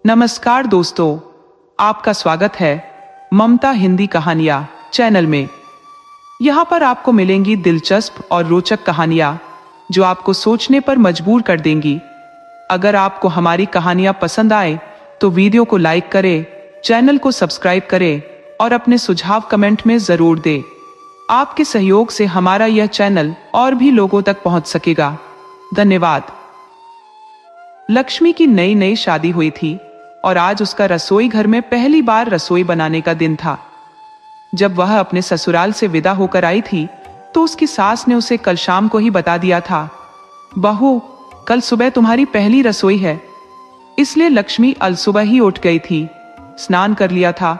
नमस्कार दोस्तों, आपका स्वागत है ममता हिंदी कहानियां चैनल में। यहाँ पर आपको मिलेंगी दिलचस्प और रोचक कहानियां जो आपको सोचने पर मजबूर कर देंगी। अगर आपको हमारी कहानियां पसंद आए तो वीडियो को लाइक करें, चैनल को सब्सक्राइब करें और अपने सुझाव कमेंट में जरूर दें। आपके सहयोग से हमारा यह चैनल और भी लोगों तक पहुंच सकेगा। धन्यवाद। लक्ष्मी की नई नई शादी हुई थी और आज उसका रसोई घर में पहली बार रसोई बनाने का दिन था। जब वह अपने ससुराल से विदा होकर आई थी तो उसकी सास ने उसे कल शाम को ही बता दिया था, बहू, कल सुबह तुम्हारी पहली रसोई है। इसलिए लक्ष्मी अलसुबह ही उठ गई थी, स्नान कर लिया था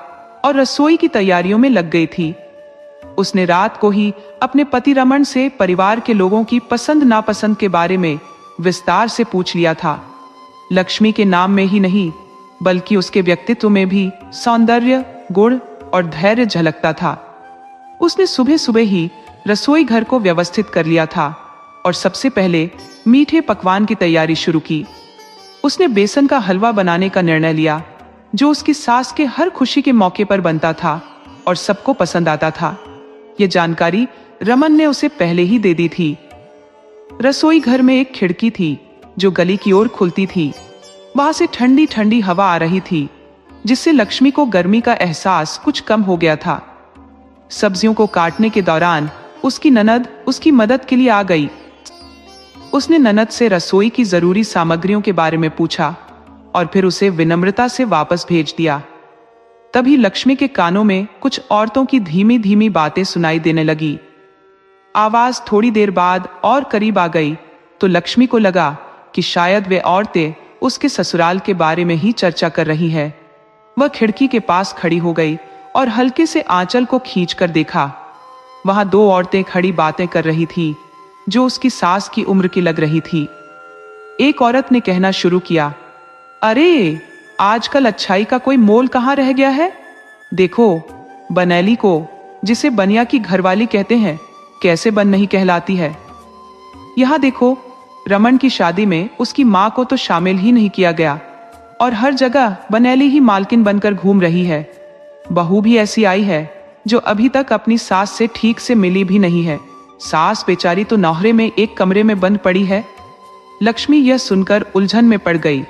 और रसोई की तैयारियों में लग गई थी। उसने रात को ही अपने पति रमन से परिवार के लोगों की पसंद नापसंद के बारे में विस्तार से पूछ लिया था। लक्ष्मी के नाम में ही नहीं बल्कि उसके व्यक्तित्व में भी सौंदर्य, गुण और धैर्य झलकता था। उसने सुबह सुबह ही रसोई घर को व्यवस्थित कर लिया था और सबसे पहले मीठे पकवान की तैयारी शुरू की। उसने बेसन का हलवा बनाने का निर्णय लिया जो उसकी सास के हर खुशी के मौके पर बनता था और सबको पसंद आता था। यह जानकारी रमन ने उसे पहले ही दे दी थी। रसोई घर में एक खिड़की थी जो गली की ओर खुलती थी। वहां से ठंडी ठंडी हवा आ रही थी जिससे लक्ष्मी को गर्मी का एहसास कुछ कम हो गया था। सब्जियों को काटने के दौरान उसकी ननद उसकी मदद के लिए आ गई। उसने ननद से रसोई की जरूरी सामग्रियों के बारे में पूछा और फिर उसे विनम्रता से वापस भेज दिया। तभी लक्ष्मी के कानों में कुछ औरतों की धीमी धीमी बातें सुनाई देने लगी। आवाज थोड़ी देर बाद और करीब आ गई तो लक्ष्मी को लगा कि शायद वे औरतें उसके ससुराल के बारे में ही चर्चा कर रही है। वह खिड़की के पास खड़ी हो गई और हल्के से आंचल को खींचकर देखा। वहां दो औरतें खड़ी बातें कर रही थी जो उसकी सास की उम्र की लग रही थी। एक औरत ने कहना शुरू किया, अरे, आजकल अच्छाई का कोई मोल कहाँ रह गया है। देखो बनैली को, जिसे बनिया की घरवाली कहते हैं, कैसे बन नहीं कहलाती है। यहाँ देखो, रमन की शादी में उसकी माँ को तो शामिल ही नहीं किया गया और हर जगह बनैली ही मालकिन बनकर घूम रही है। बहू भी ऐसी आई है जो अभी तक अपनी सास से ठीक से मिली भी नहीं है। सास बेचारी तो नौहरे में एक कमरे में बंद पड़ी है। लक्ष्मी यह सुनकर उलझन में पड़ गई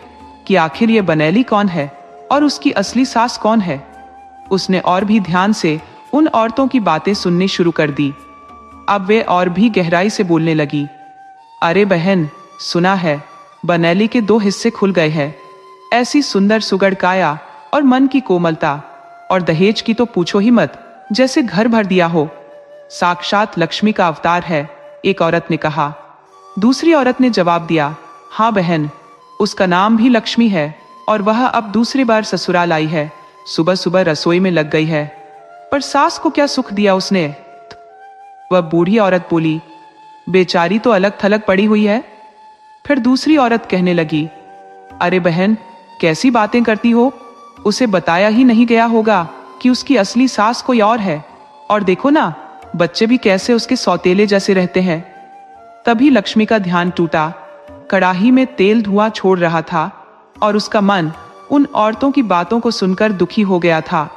कि आखिर ये बनैली कौन है और उसकी असली सास कौन है। उसने और भी ध्यान से उन औरतों की बातें सुननी शुरू कर दी। अब वे और भी गहराई से बोलने लगी, अरे बहन, सुना है बनैली के दो हिस्से खुल गए हैं। ऐसी सुंदर सुगड़ काया और मन की कोमलता, और दहेज की तो पूछो ही मत, जैसे घर भर दिया हो। साक्षात लक्ष्मी का अवतार है, एक औरत ने कहा। दूसरी औरत ने जवाब दिया, हाँ बहन, उसका नाम भी लक्ष्मी है और वह अब दूसरी बार ससुराल आई है। सुबह सुबह रसोई में लग गई है, पर सास को क्या सुख दिया उसने। वह बूढ़ी औरत बोली, बेचारी तो अलग थलग पड़ी हुई है। फिर दूसरी औरत कहने लगी, अरे बहन, कैसी बातें करती हो, उसे बताया ही नहीं गया होगा कि उसकी असली सास कोई और है। और देखो ना, बच्चे भी कैसे उसके सौतेले जैसे रहते हैं। तभी लक्ष्मी का ध्यान टूटा। कड़ाही में तेल धुआं छोड़ रहा था और उसका मन उन औरतों की बातों को सुनकर दुखी हो गया था।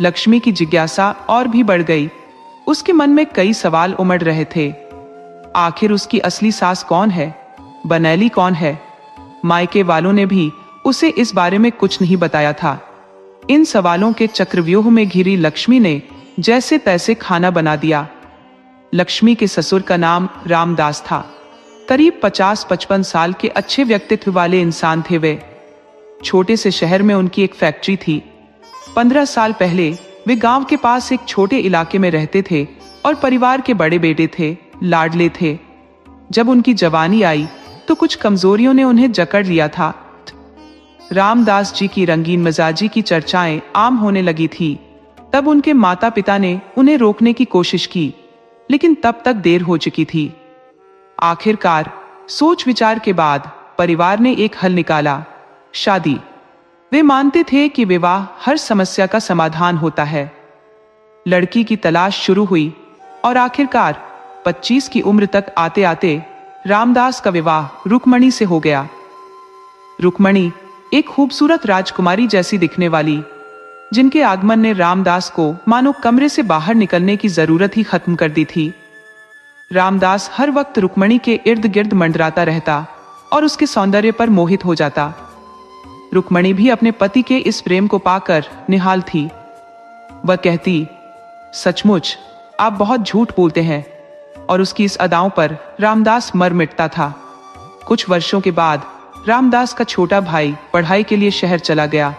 लक्ष्मी की जिज्ञासा और भी बढ़ गई। उसके मन में कई सवाल उमड़ रहे थे। आखिर उसकी असली सास कौन है, बनैली कौन है। मायके वालों ने भी उसे इस बारे में कुछ नहीं बताया था। इन सवालों के चक्रव्यूह में घिरी लक्ष्मी ने जैसे तैसे खाना बना दिया। लक्ष्मी के ससुर का नाम रामदास था। करीब 50-55 साल के अच्छे व्यक्तित्व वाले इंसान थे वे। छोटे से शहर में उनकी एक फैक्ट्री थी। 15 साल पहले वे गांव के पास एक छोटे इलाके में रहते थे और परिवार के बड़े बेटे थे, लाडले थे। जब उनकी जवानी आई तो कुछ कमजोरियों ने उन्हें जकड़ लिया था। रामदास जी की रंगीन मिजाजी की चर्चाएं आम होने लगी थी। तब उनके माता पिता ने उन्हें रोकने की कोशिश की, लेकिन तब तक देर हो चुकी थी। आखिरकार सोच विचार के बाद परिवार ने एक हल निकाला, शादी। वे मानते थे कि विवाह हर समस्या का समाधान होता है। लड़की की तलाश शुरू हुई और आखिरकार 25 की उम्र तक आते आते रामदास का विवाह रुक्मणी से हो गया। रुक्मणी एक खूबसूरत राजकुमारी जैसी दिखने वाली, जिनके आगमन ने रामदास को मानो कमरे से बाहर निकलने की जरूरत ही खत्म कर दी थी। रामदास हर वक्त रुक्मणी के इर्द गिर्द मंडराता रहता और उसके सौंदर्य पर मोहित हो जाता। रुक्मणी भी अपने पति के इस प्रेम को पाकर निहाल थी। वह कहती, सचमुच आप बहुत झूठ बोलते हैं, और उसकी इस अदाओं पर रामदास मर मिटता था। कुछ वर्षों के बाद रामदास का छोटा भाई पढ़ाई के लिए शहर चला गया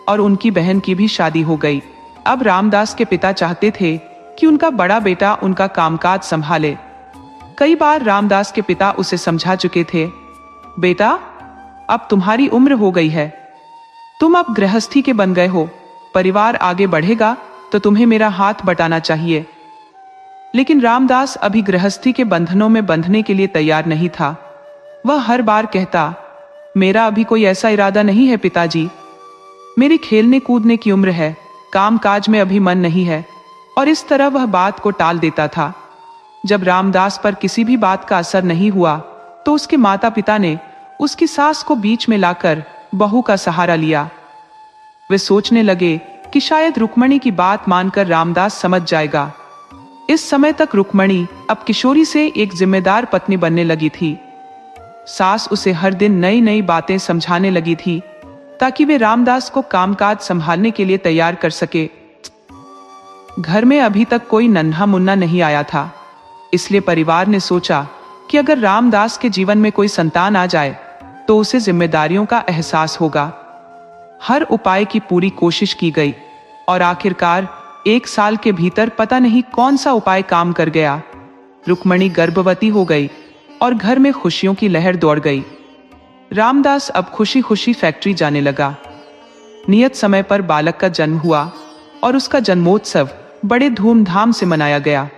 और उनकी बहन की भी शादी हो गई। अब रामदास के पिता चाहते थे कि उनका बड़ा बेटा उनका कामकाज संभाले। कई बार रामदास के पिता उसे समझा चुके थे, बेटा अब तुम्हारी उम्र हो गई है, तुम अब गृहस्थी के बन गए हो, परिवार आगे बढ़ेगा तो तुम्हें मेरा हाथ बटाना चाहिए। लेकिन रामदास अभी गृहस्थी के बंधनों में बंधने के लिए तैयार नहीं था। वह हर बार कहता, मेरा अभी कोई ऐसा इरादा नहीं है पिताजी, मेरी खेलने कूदने की उम्र है, काम काज में अभी मन नहीं है, और इस तरह वह बात को टाल देता था। जब रामदास पर किसी भी बात का असर नहीं हुआ तो उसके माता पिता ने उसकी सास को बीच में लाकर बहू का सहारा लिया। वे सोचने लगे कि शायद रुक्मणी की बात मानकर रामदास समझ जाएगा। इस समय तक रुक्मणी अब किशोरी से एक जिम्मेदार पत्नी बनने लगी थी। सास उसे हर दिन नई नई बातें समझाने लगी थी ताकि वे रामदास को कामकाज संभालने के लिए तैयार कर सके। घर में अभी तक कोई नन्हा मुन्ना नहीं आया था, इसलिए परिवार ने सोचा कि अगर रामदास के जीवन में कोई संतान आ जाए तो उसे जिम्मेदारियों का एहसास होगा। हर उपाय की पूरी कोशिश की गई और आखिरकार 1 साल के भीतर पता नहीं कौन सा उपाय काम कर गया। रुक्मणी गर्भवती हो गई और घर में खुशियों की लहर दौड़ गई। रामदास अब खुशी खुशी फैक्ट्री जाने लगा। नियत समय पर बालक का जन्म हुआ और उसका जन्मोत्सव बड़े धूमधाम से मनाया गया।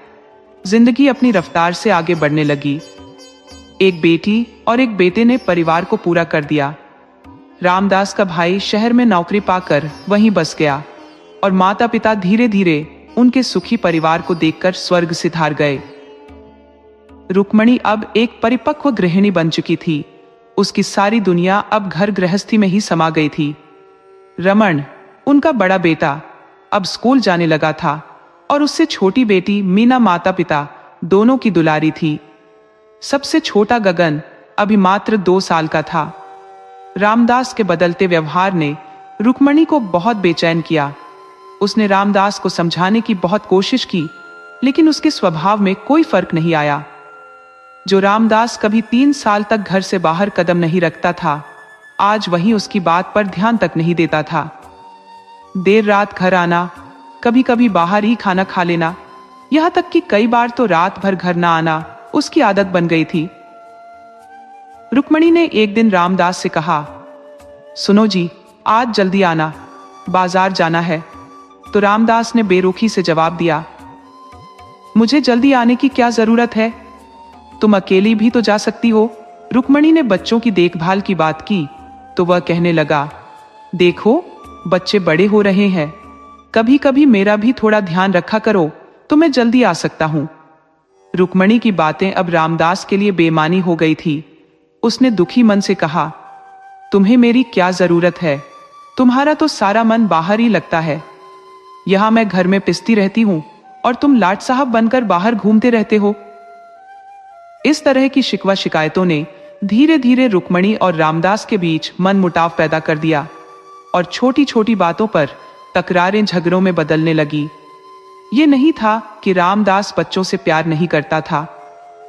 जिंदगी अपनी रफ्तार से आगे बढ़ने लगी। एक बेटी और एक बेटे ने परिवार को पूरा कर दिया। रामदास का भाई शहर में नौकरी पाकर वहीं बस गया और माता पिता धीरे धीरे उनके सुखी परिवार को देखकर स्वर्ग सिधार गए। रुक्मणी अब एक परिपक्व गृहिणी बन चुकी थी। उसकी सारी दुनिया अब घर गृहस्थी में ही समा गई थी। रमन, उनका बड़ा बेटा, अब स्कूल जाने लगा था और उससे छोटी बेटी मीना माता पिता दोनों की दुलारी थी। सबसे छोटा गगन अभी मात्र 2 साल का था। रामदास के बदलते व्यवहार ने रुक्मणी को बहुत बेचैन किया। उसने रामदास को समझाने की बहुत कोशिश की, लेकिन उसके स्वभाव में कोई फर्क नहीं आया। जो रामदास कभी 3 साल तक घर से बाहर कदम नहीं रखता था, आज वही उसकी बात पर ध्यान तक नहीं देता था। देर रात घर आना, कभी कभी बाहर ही खाना खा लेना, यहाँ तक कि कई बार तो रात भर घर ना आना उसकी आदत बन गई थी। रुक्मणी ने एक दिन रामदास से कहा, सुनो जी, आज जल्दी आना, बाजार जाना है। तो रामदास ने बेरुखी से जवाब दिया, मुझे जल्दी आने की क्या जरूरत है, तुम अकेली भी तो जा सकती हो। रुक्मणी ने बच्चों की देखभाल की बात की तो वह कहने लगा, देखो बच्चे बड़े हो रहे हैं, कभी कभी मेरा भी थोड़ा ध्यान रखा करो तो मैं जल्दी आ सकता हूं। रुक्मणी की बातें अब रामदास के लिए बेमानी हो गई थी। उसने दुखी मन से कहा, तुम्हें मेरी क्या जरूरत है, तुम्हारा तो सारा मन बाहर ही लगता है। यहां मैं घर में पिसती रहती हूं और तुम लाट साहब बनकर बाहर घूमते रहते हो। इस तरह की शिकवा शिकायतों ने धीरे धीरे रुक्मणी और रामदास के बीच मनमुटाव पैदा कर दिया और छोटी छोटी बातों पर तकरारें झगड़ों में बदलने लगी। ये नहीं था कि रामदास बच्चों से प्यार नहीं करता था,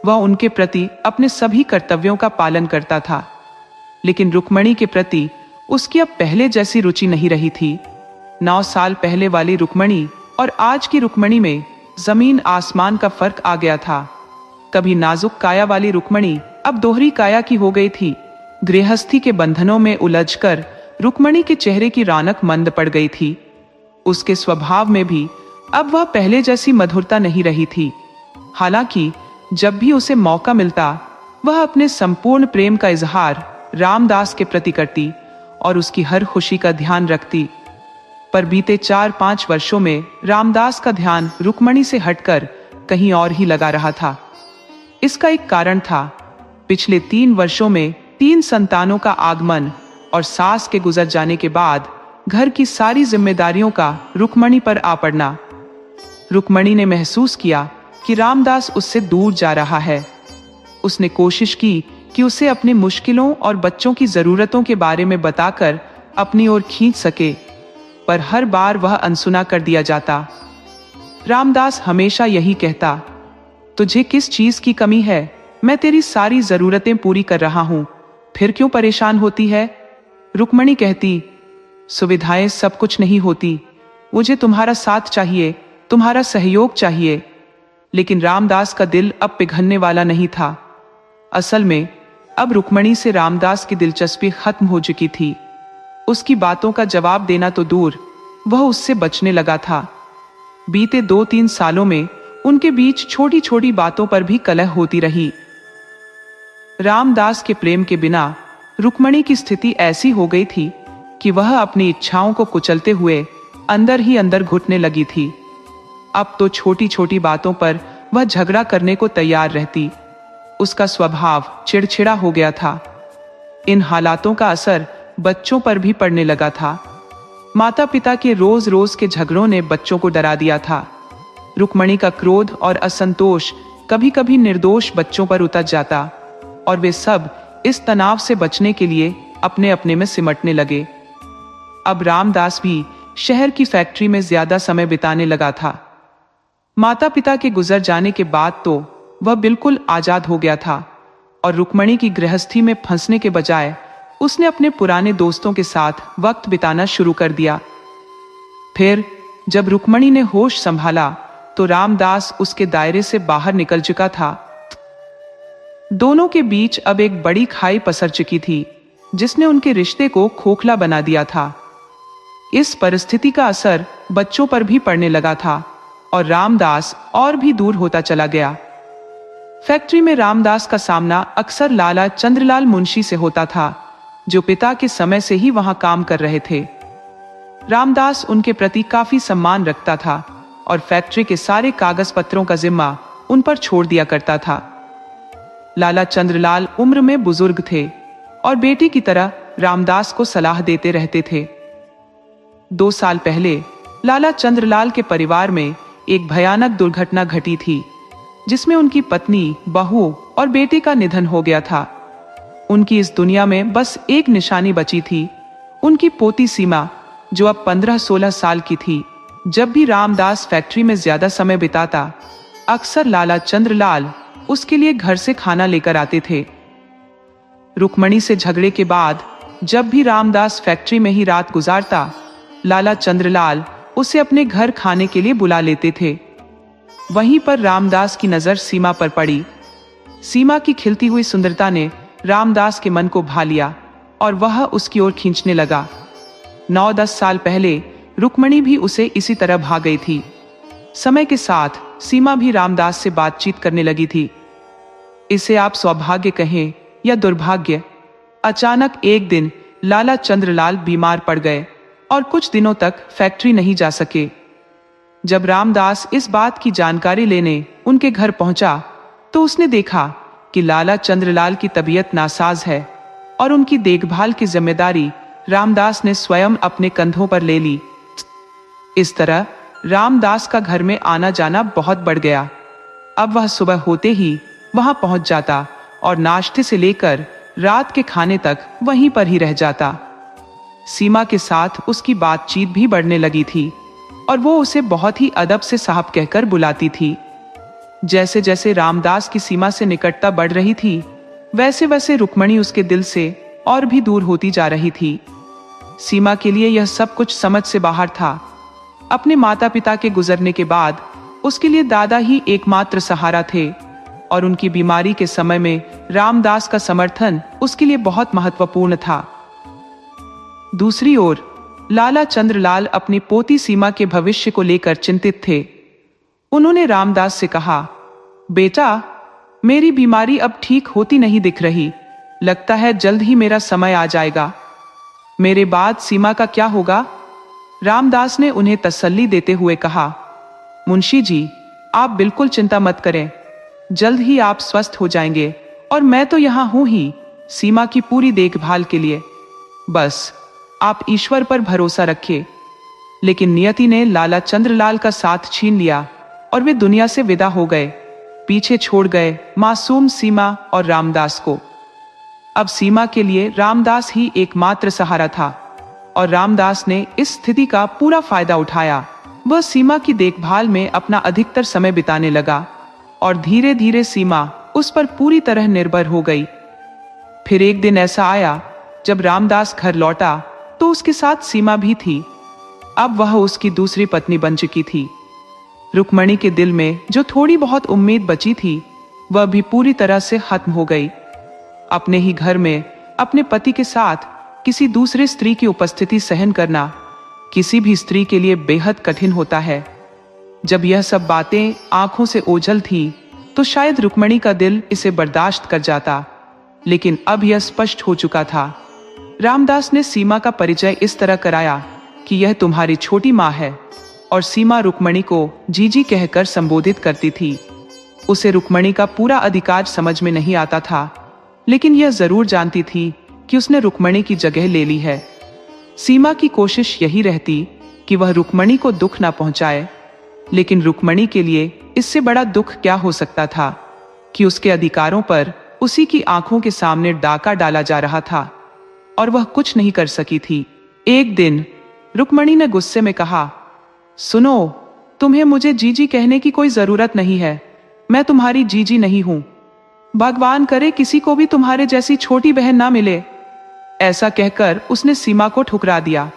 वह उनके प्रति अपने सभी कर्तव्यों का पालन करता था, लेकिन रुक्मणी के प्रति उसकी अब पहले जैसी रुचि नहीं रही थी। 9 साल पहले वाली रुक्मणी और आज की रुक्मणी में जमीन आसमान का फर्क आ गया था। कभी नाजुक काया वाली रुक्मणी अब दोहरी काया की हो गई थी। गृहस्थी के बंधनों में उलझकर रुक्मणी के चेहरे की रौनक मंद पड़ गई थी। उसके स्वभाव में भी अब वह पहले जैसी मधुरता नहीं रही थी। हालांकि जब भी उसे मौका मिलता वह अपने संपूर्ण प्रेम का इजहार रामदास के प्रति करती और उसकी हर खुशी का ध्यान रखती। पर बीते 4-5 वर्षों में रामदास का ध्यान रुक्मणी से हटकर कहीं और ही लगा रहा था। इसका एक कारण था, पिछले 3 वर्षों में 3 संतानों का आगमन और सास के गुजर जाने के बाद घर की सारी जिम्मेदारियों का रुक्मणी पर आ पड़ना। रुक्मणी ने महसूस किया कि रामदास उससे दूर जा रहा है। उसने कोशिश की कि उसे अपनी मुश्किलों और बच्चों की जरूरतों के बारे में बताकर अपनी ओर खींच सके, पर हर बार वह अनसुना कर दिया जाता। रामदास हमेशा यही कहता, तुझे किस चीज की कमी है? मैं तेरी सारी जरूरतें पूरी कर रहा हूं, फिर क्यों परेशान होती है? रुक्मणी कहती, सुविधाएं सब कुछ नहीं होती, मुझे तुम्हारा साथ चाहिए, तुम्हारा सहयोग चाहिए। लेकिन रामदास का दिल अब पिघलने वाला नहीं था। असल में अब रुक्मणी से रामदास की दिलचस्पी खत्म हो चुकी थी। उसकी बातों का जवाब देना तो दूर, वह उससे बचने लगा था। बीते 2-3 सालों में उनके बीच छोटी छोटी बातों पर भी कलह होती रही। रामदास के प्रेम के बिना रुक्मणी की स्थिति ऐसी हो गई थी कि वह अपनी इच्छाओं को कुचलते हुए अंदर ही अंदर घुटने लगी थी। अब तो छोटी छोटी बातों पर वह झगड़ा करने को तैयार रहती। उसका स्वभाव चिड़चिड़ा हो गया था। इन हालातों का असर बच्चों पर भी पड़ने लगा था। माता पिता के रोज रोज के झगड़ों ने बच्चों को डरा दिया था। रुक्मणी का क्रोध और असंतोष कभी कभी निर्दोष बच्चों पर उतर जाता और वे सब इस तनाव से बचने के लिए अपने अपने में सिमटने लगे। अब रामदास भी शहर की फैक्ट्री में ज्यादा समय बिताने लगा था। माता पिता के गुजर जाने के बाद तो वह बिल्कुल आजाद हो गया था और रुक्मणी की गृहस्थी में फंसने के बजाय उसने अपने पुराने दोस्तों के साथ वक्त बिताना शुरू कर दिया। फिर जब रुक्मणी ने होश संभाला तो रामदास उसके दायरे से बाहर निकल चुका था। दोनों के बीच अब एक बड़ी खाई पसर चुकी थी, जिसने उनके रिश्ते को खोखला बना दिया था। इस परिस्थिति का असर बच्चों पर भी पड़ने लगा था और रामदास और भी दूर होता चला गया। फैक्ट्री में रामदास का सामना अक्सर लाला चंद्रलाल मुंशी से होता था, जो पिता के समय से ही वहां काम कर रहे थे। रामदास उनके प्रति काफी सम्मान रखता था और फैक्ट्री के सारे कागज पत्रों का जिम्मा उन पर छोड़ दिया करता था। लाला चंद्रलाल उम्र में बुजुर्ग थे और बेटी की तरह रामदास को सलाह देते रहते थे। 2 साल पहले लाला चंद्रलाल के परिवार में एक भयानक दुर्घटना घटी थी, जिसमें उनकी पत्नी, बहू और बेटे का निधन हो गया था। उनकी इस दुनिया में बस एक निशानी बची थी, उनकी पोती सीमा, जो अब 15-16 साल की थी। जब भी रामदास फैक्ट्री में ज्यादा समय बिताता, अक्सर लाला चंद्रलाल उसके लिए घर से खाना लेकर आते थे। रुक्मणी से झगड़े के बाद जब भी रामदास फैक्ट्री में ही रात गुजारता, लाला चंद्रलाल उसे अपने घर खाने के लिए बुला लेते थे। वहीं पर रामदास की नजर सीमा पर पड़ी। सीमा की खिलती हुई सुंदरता ने रामदास के मन को भा लिया और वह उसकी ओर खींचने लगा। 9-10 साल पहले रुक्मणी भी उसे इसी तरह भा गई थी। समय के साथ सीमा भी रामदास से बातचीत करने लगी थी। इसे आप सौभाग्य कहें या दुर्भाग्य, अचानक एक दिन लाला चंद्रलाल बीमार पड़ गए और कुछ दिनों तक फैक्ट्री नहीं जा सके। जब रामदास इस बात की जानकारी लेने उनके घर पहुंचा, तो उसने देखा कि लाला चंद्रलाल की तबीयत नासाज है और उनकी देखभाल की जिम्मेदारी रामदास ने स्वयं अपने कंधों पर ले ली। इस तरह रामदास का घर में आना जाना बहुत बढ़ गया। अब वह सुबह होते ही वहां पहुंच जाता और नाश्ते से लेकर रात के खाने तक वहीं पर ही रह जाता। सीमा के साथ उसकी बातचीत भी बढ़ने लगी थी और वो उसे बहुत ही अदब से साहब कहकर बुलाती थी। जैसे जैसे रामदास की सीमा से निकटता बढ़ रही थी, वैसे वैसे रुक्मणी उसके दिल से और भी दूर होती जा रही थी। सीमा के लिए यह सब कुछ समझ से बाहर था। अपने माता पिता के गुजरने के बाद उसके लिए दादा ही एकमात्र सहारा थे और उनकी बीमारी के समय में रामदास का समर्थन उसके लिए बहुत महत्वपूर्ण था। दूसरी ओर लाला चंद्रलाल अपनी पोती सीमा के भविष्य को लेकर चिंतित थे। उन्होंने रामदास से कहा, बेटा, मेरी बीमारी अब ठीक होती नहीं दिख रही, लगता है जल्द ही मेरा समय आ जाएगा। मेरे बाद सीमा का क्या होगा? रामदास ने उन्हें तसल्ली देते हुए कहा, मुंशी जी, आप बिल्कुल चिंता मत करें, जल्द ही आप स्वस्थ हो जाएंगे और मैं तो यहाँ हूं ही सीमा की पूरी देखभाल के लिए। बस आप ईश्वर पर भरोसा रखिए। लेकिन नियति ने लाला चंद्रलाल का साथ छीन लिया और वे दुनिया से विदा हो गए, पीछे छोड़ गए मासूम सीमा और रामदास को। अब सीमा के लिए रामदास ही एकमात्र सहारा था और रामदास ने इस स्थिति का पूरा फायदा उठाया। वह सीमा की देखभाल में अपना अधिकतर समय बिताने लगा और धीरे धीरे सीमा उस पर पूरी तरह निर्भर हो गई। फिर एक दिन ऐसा आया जब रामदास घर लौटा तो उसके साथ सीमा भी थी। अब वह उसकी दूसरी पत्नी बन चुकी थी। रुक्मणी के दिल में जो थोड़ी बहुत उम्मीद बची थी वह भी पूरी तरह से खत्म हो गई। अपने ही घर में अपने पति के साथ किसी दूसरे स्त्री की उपस्थिति सहन करना किसी भी स्त्री के लिए बेहद कठिन होता है। जब यह सब बातें आंखों से ओझल थी तो शायद रुक्मणी का दिल इसे बर्दाश्त कर जाता, लेकिन अब यह स्पष्ट हो चुका था। रामदास ने सीमा का परिचय इस तरह कराया कि यह तुम्हारी छोटी माँ है, और सीमा रुक्मणी को जीजी कहकर संबोधित करती थी। उसे रुक्मणी का पूरा अधिकार समझ में नहीं आता था, लेकिन यह जरूर जानती थी कि उसने रुक्मणी की जगह ले ली है। सीमा की कोशिश यही रहती कि वह रुक्मणी को दुख ना पहुंचाए, लेकिन रुक्मणी के लिए इससे बड़ा दुख क्या हो सकता था कि उसके अधिकारों पर उसी की आंखों के सामने डाका डाला जा रहा था और वह कुछ नहीं कर सकी थी। एक दिन रुक्मणी ने गुस्से में कहा, सुनो, तुम्हें मुझे जीजी कहने की कोई जरूरत नहीं है। मैं तुम्हारी जीजी नहीं हूं। भगवान करे किसी को भी तुम्हारे जैसी छोटी बहन ना मिले। ऐसा कहकर उसने सीमा को ठुकरा दिया।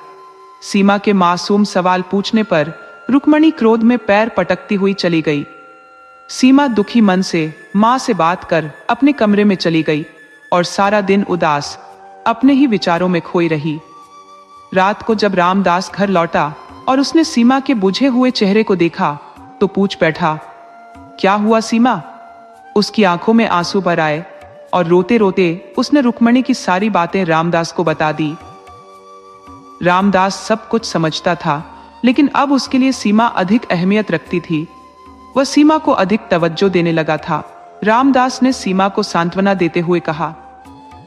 सीमा के मासूम सवाल पूछने पर रुक्मणी क्रोध में पैर पटकती हुई चली गई। सीमा दुखी मन से मां से बात कर अपने कमरे में चली गई और सारा दिन उदास अपने ही विचारों में खोई रही। रात को जब रामदास घर लौटा और उसने सीमा के बुझे हुए चेहरे को देखा तो पूछ बैठा, क्या हुआ सीमा? उसकी आंखों में आंसू भर आए और रोते रोते उसने रुक्मणी की सारी बातें रामदास को बता दी। रामदास सब कुछ समझता था, लेकिन अब उसके लिए सीमा अधिक अहमियत रखती थी। वह सीमा को अधिक तवज्जो देने लगा था। रामदास ने सीमा को सांत्वना देते हुए कहा,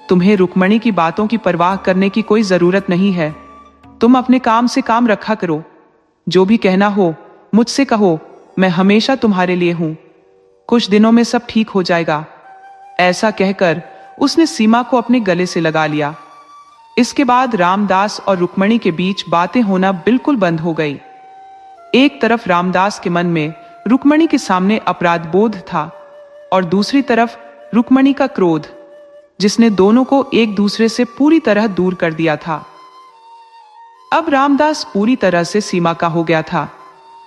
तुम्हें रुक्मणी की बातों की परवाह करने की कोई जरूरत नहीं है। तुम अपने काम से काम रखा करो। जो भी कहना हो मुझसे कहो, मैं हमेशा तुम्हारे लिए हूं। कुछ दिनों में सब ठीक हो जाएगा। ऐसा कहकर उसने सीमा को अपने गले से लगा लिया। इसके बाद रामदास और रुक्मणी के बीच बातें होना बिल्कुल बंद हो गई। एक तरफ रामदास के मन में रुक्मणी के सामने अपराध बोध था और दूसरी तरफ रुक्मणी का क्रोध, जिसने दोनों को एक दूसरे से पूरी तरह दूर कर दिया था। अब रामदास पूरी तरह से सीमा का हो गया था।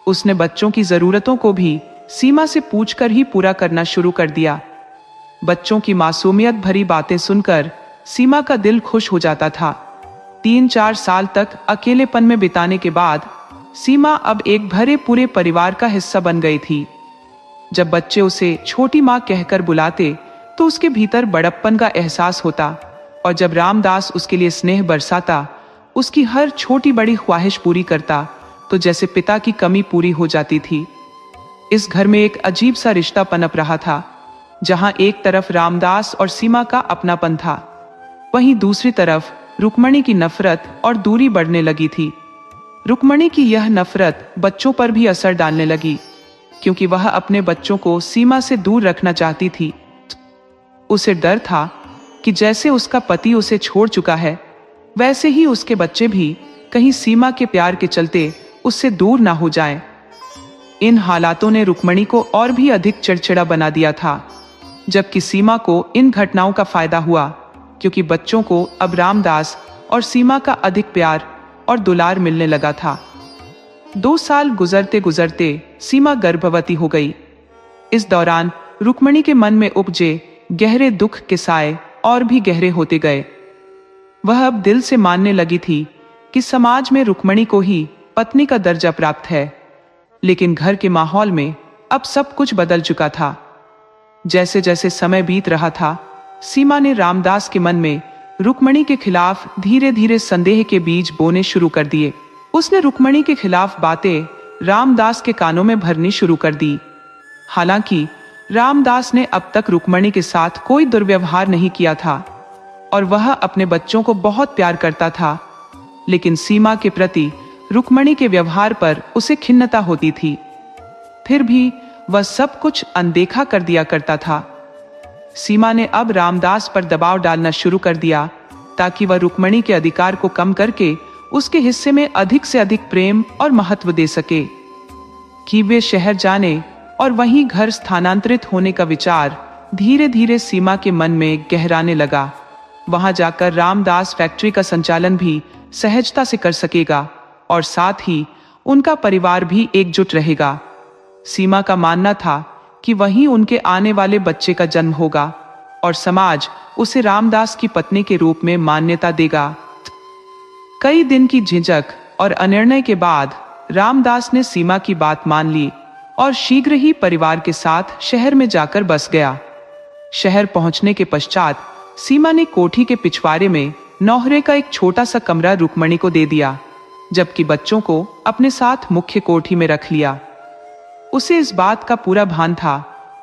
उसने बच्चों की जरूरतों को भी सीमा से पूछकर ही पूरा करना शुरू कर दिया। बच्चों की मासूमियत भरी बातें सुनकर सीमा का दिल खुश हो जाता था। 3-4 साल तक अकेलेपन में बिताने के बाद सीमा अब एक भरे पूरे परिवार का हिस्सा बन गई थी। जब बच्चे उसे छोटी माँ कहकर बुलाते तो उसके भीतर बड़प्पन का एहसास होता, और जब रामदास उसके लिए स्नेह बरसाता, उसकी हर छोटी बड़ी ख्वाहिश पूरी करता, तो जैसे पिता की कमी पूरी हो जाती थी। इस घर में एक अजीब सा रिश्ता पनप रहा था, जहां एक तरफ रामदास और सीमा का अपनापन था, वहीं दूसरी तरफ रुक्मणी की नफरत और दूरी बढ़ने लगी थी। रुक्मणी की यह नफरत बच्चों पर भी असर डालने लगी, क्योंकि वह अपने बच्चों को सीमा से दूर रखना चाहती थी। उसे डर था कि जैसे उसका पति उसे छोड़ चुका है, वैसे ही उसके बच्चे भी कहीं सीमा के प्यार के चलते उससे दूर ना हो जाएं। इन हालातों ने रुक्मणी को और भी अधिक चिड़चिड़ा बना दिया था, जबकि सीमा को इन घटनाओं का फायदा हुआ, क्योंकि बच्चों को अब रामदास और सीमा का अधिक प्यार और दुलार मिलने लगा था। 2 साल गुजरते गुजरते सीमा गर्भवती हो गई। इस दौरान रुक्मणी के मन में उपजे गहरे दुख के साए और भी गहरे होते गए। वह अब दिल से मानने लगी थी कि समाज में रुक्मणी को ही पत्नी का दर्जा प्राप्त है, लेकिन घर के माहौल में अब सब कुछ बदल चुका था। जैसे जैसे समय बीत रहा था, सीमा ने रामदास के मन में रुक्मणी के खिलाफ धीरे धीरे संदेह के बीज बोने शुरू कर दिए। उसने रुक्मणी के खिलाफ बातें रामदास के कानों में भरनी शुरू कर दी। हालांकि रामदास ने अब तक रुक्मणी के साथ कोई दुर्व्यवहार नहीं किया था, और वह अपने बच्चों को बहुत प्यार करता था, लेकिन सीमा के प्रति रुक्मणी के व्यवहार पर उसे खिन्नता होती थी। फिर भी वह सब कुछ अनदेखा कर दिया करता था। सीमा ने अब रामदास पर दबाव डालना शुरू कर दिया ताकि वह रुक्मणी के अधिकार को कम करके उसके हिस्से में अधिक से अधिक प्रेम और महत्व दे सके। कि वे शहर जाने और वहीं घर स्थानांतरित होने का विचार धीरे धीरे सीमा के मन में गहराने लगा। वहां जाकर रामदास फैक्ट्री का संचालन भी सहजता से कर सकेगा और साथ ही उनका परिवार भी एकजुट रहेगा। सीमा का मानना था कि वहीं उनके आने वाले बच्चे का जन्म होगा और समाज उसे रामदास की पत्नी के रूप में मान्यता देगा। कई दिन की झिझक और अनिर्णय के बाद रामदास ने सीमा की बात मान ली और शीघ्र ही परिवार के साथ शहर में जाकर बस गया। शहर पहुंचने के पश्चात सीमा ने कोठी के पिछवाड़े में नौहरे का एक छोटा सा कमरा रुक्मणी को दे दिया, जबकि बच्चों को अपने साथ मुख्य कोठी में रख लिया। उसे इस बात का पूरा भान था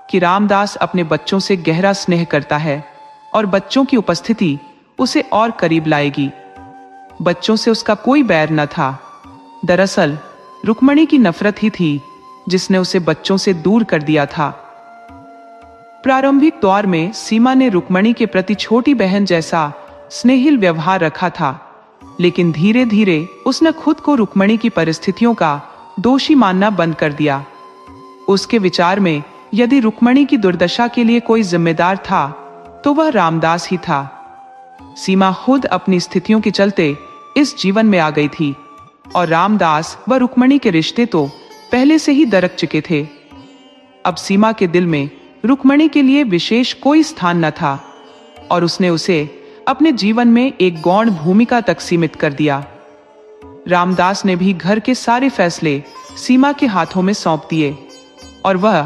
कि रामदास अपने बच्चों से गहरा स्नेह करता है और बच्चों की उपस्थिति उसे और करीब लाएगी। बच्चों से उसका कोई बैर न था। दरअसल रुक्मणी की नफरत ही थी जिसने उसे बच्चों से दूर कर दिया था। प्रारंभिक दौर में सीमा ने रुक्मणी के प्रति छोटी बहन जैसा स्नेहिल व्यवहार रखा था, लेकिन धीरे धीरे उसने खुद को रुक्मणी की परिस्थितियों का दोषी मानना बंद कर दिया। उसके विचार में यदि रुक्मणी की दुर्दशा के लिए कोई जिम्मेदार था तो वह रामदास ही था। सीमा खुद अपनी स्थितियों के चलते इस जीवन में आ गई थी और रामदास व रुक्मणी के रिश्ते तो पहले से ही दरक चुके थे। अब सीमा के दिल में रुक्मणी के लिए विशेष कोई स्थान न था और उसने उसे अपने जीवन में एक गौण भूमिका तक सीमित कर दिया। रामदास ने भी घर के सारे फैसले सीमा के हाथों में सौंप दिए और वह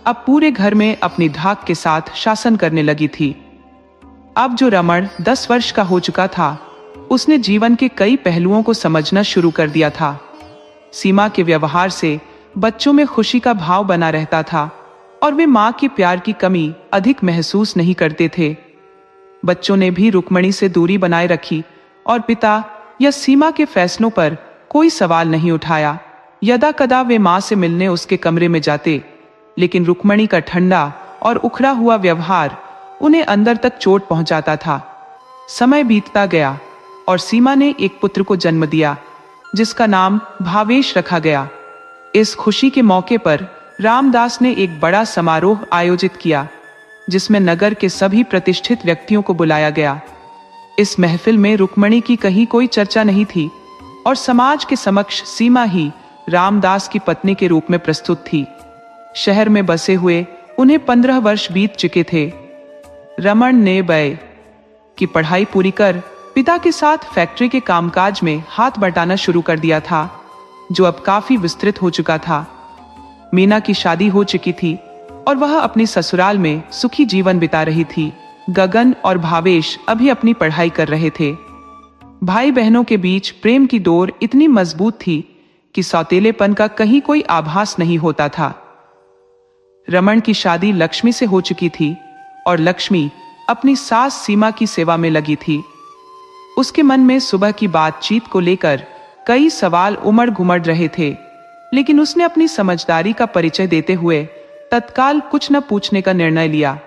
अब पूरे घर में अपनी धाक के साथ शासन करने लगी थी। अब जो रमण 10 वर्ष का हो चुका था, उसने जीवन के कई पहलुओं को समझना शुरू कर दिया था। सीमा के व्यवहार से बच्चों में खुशी का भाव बना रहता था और वे मां के प्यार की कमी अधिक महसूस नहीं करते थे। बच्चों ने भी रुक्मणी से दूरी बनाए रखी और पिता या सीमा के फैसलों पर कोई सवाल नहीं उठाया। यदा कदा वे मां से मिलने उसके कमरे में जाते, लेकिन रुक्मणी का ठंडा और उखड़ा हुआ व्यवहार उन्हें अंदर तक चोट पहुंचाता था। समय बीतता गया और सीमा ने एक पुत्र को जन्म दिया जिसका नाम भावेश रखा गया। इस खुशी के मौके पर रामदास ने एक बड़ा समारोह आयोजित किया जिसमें नगर के सभी प्रतिष्ठित व्यक्तियों को बुलाया गया। इस महफिल में रुक्मणी की कहीं कोई चर्चा नहीं थी और समाज के समक्ष सीमा ही रामदास की पत्नी के रूप में प्रस्तुत थी। शहर में बसे हुए उन्हें 15 वर्ष बीत चुके थे। रमण ने बे की पढ़ाई पूरी कर पिता के साथ फैक्ट्री के कामकाज में हाथ बटाना शुरू कर दिया था, जो अब काफी विस्तृत हो चुका था। मीना की शादी हो चुकी थी और वह अपनी ससुराल में सुखी जीवन बिता रही थी। गगन और भावेश अभी अपनी पढ़ाई कर रहे थे। भाई बहनों के बीच प्रेम की डोर इतनी मजबूत थी कि सौतेलेपन का कहीं कोई आभास नहीं होता था। रमण की शादी लक्ष्मी से हो चुकी थी और लक्ष्मी अपनी सास सीमा की सेवा में लगी थी। उसके मन में सुबह की बातचीत को लेकर कई सवाल उमड़ घुमड़ रहे थे, लेकिन उसने अपनी समझदारी का परिचय देते हुए तत्काल कुछ न पूछने का निर्णय लिया।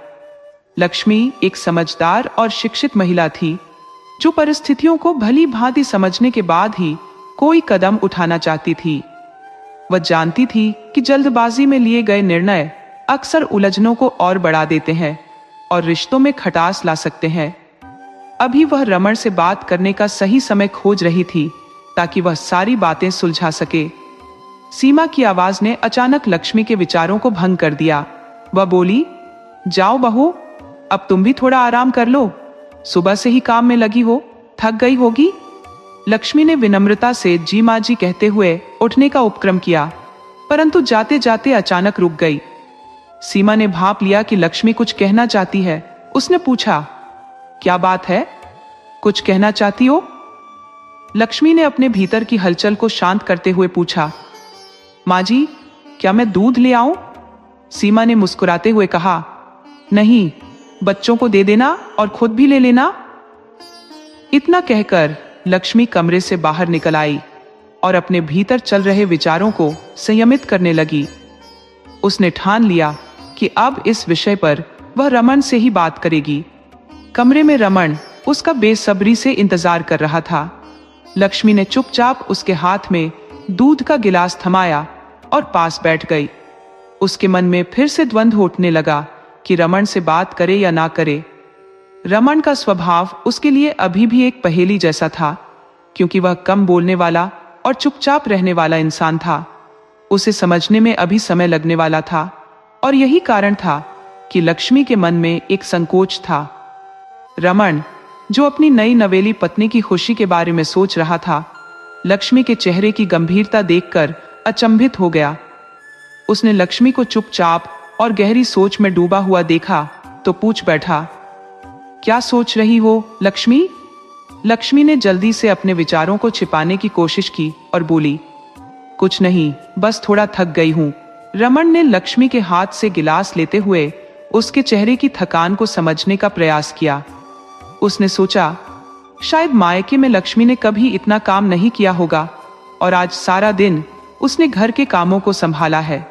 लक्ष्मी एक समझदार और शिक्षित महिला थी, जो परिस्थितियों को भली भांति समझने के बाद ही कोई कदम उठाना चाहती थी। वह जानती थी कि जल्दबाजी में लिए गए निर्णय अक्सर उलझनों को और बढ़ा देते हैं और रिश्तों में खटास ला सकते हैं। अभी वह रमण से बात करने का सही समय खोज रही थी ताकि वह सारी बातें सुलझा सके। सीमा की आवाज ने अचानक लक्ष्मी के विचारों को भंग कर दिया। वह बोली, जाओ बहू, अब तुम भी थोड़ा आराम कर लो। सुबह से ही काम में लगी हो, थक गई होगी। लक्ष्मी ने विनम्रता से जी माँ जी कहते हुए उठने का उपक्रम किया, परंतु जाते जाते अचानक रुक गई। सीमा ने भांप लिया कि लक्ष्मी कुछ कहना चाहती है। उसने पूछा, क्या बात है, कुछ कहना चाहती हो? लक्ष्मी ने अपने भीतर की हलचल को शांत करते हुए पूछा, माँ जी, क्या मैं दूध ले आऊं? सीमा ने मुस्कुराते हुए कहा, नहीं, बच्चों को दे देना और खुद भी ले लेना। इतना कहकर लक्ष्मी कमरे से बाहर निकल आई और अपने भीतर चल रहे विचारों को संयमित करने लगी। उसने ठान लिया कि अब इस विषय पर वह रमन से ही बात करेगी। कमरे में रमन उसका बेसब्री से इंतजार कर रहा था। लक्ष्मी ने चुपचाप उसके हाथ में दूध का गिलास थमाया और पास बैठ गई। उसके मन में फिर से द्वंद्व उठने लगा कि रमन से बात करे या ना करे। रमन का स्वभाव उसके लिए अभी भी एक पहेली जैसा था, क्योंकि वह कम बोलने वाला और चुपचाप रहने वाला इंसान था। उसे समझने में अभी समय लगने वाला था, और यही कारण था कि लक्ष्मी के मन में एक संकोच था। रमन, जो अपनी नई नवेली पत्नी की खुशी के बारे में सोच रहा था, लक्ष्मी के चेहरे की गंभीरता देखकर अचंभित हो गया। उसने लक्ष्मी को चुपचाप और गहरी सोच में डूबा हुआ देखा तो पूछ बैठा, क्या सोच रही हो लक्ष्मी? लक्ष्मी ने जल्दी से अपने विचारों को छिपाने की कोशिश की और बोली, कुछ नहीं, बस थोड़ा थक गई हूं। रमन ने लक्ष्मी के हाथ से गिलास लेते हुए उसके चेहरे की थकान को समझने का प्रयास किया। उसने सोचा, शायद मायके में लक्ष्मी ने कभी इतना काम नहीं किया होगा और आज सारा दिन उसने घर के कामों को संभाला है।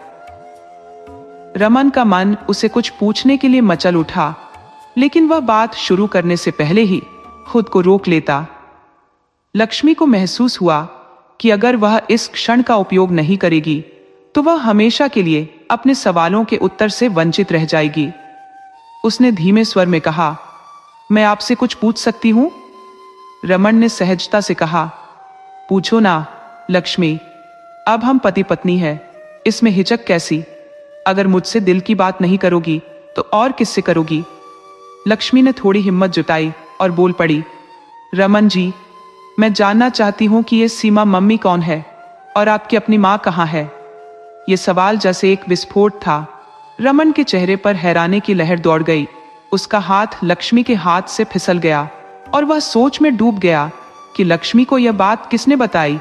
रमन का मन उसे कुछ पूछने के लिए मचल उठा, लेकिन वह बात शुरू करने से पहले ही खुद को रोक लेता। लक्ष्मी को महसूस हुआ कि अगर वह इस क्षण का उपयोग नहीं करेगी तो वह हमेशा के लिए अपने सवालों के उत्तर से वंचित रह जाएगी। उसने धीमे स्वर में कहा, मैं आपसे कुछ पूछ सकती हूं? रमन ने सहजता से कहा, पूछो ना लक्ष्मी, अब हम पति पत्नी हैं, इसमें हिचक कैसी? अगर मुझसे दिल की बात नहीं करोगी तो और किससे करोगी? लक्ष्मी ने थोड़ी हिम्मत जुटाई और बोल पड़ी, रमन जी, मैं जानना चाहती हूं कि ये सीमा मम्मी कौन है और आपकी अपनी माँ कहाँ है? ये सवाल जैसे एक विस्फोट था। रमन के चेहरे पर हैरानी की लहर दौड़ गई। उसका हाथ लक्ष्मी के हाथ से फिसल गया और वह सोच में डूब गया कि लक्ष्मी को यह बात किसने बताई।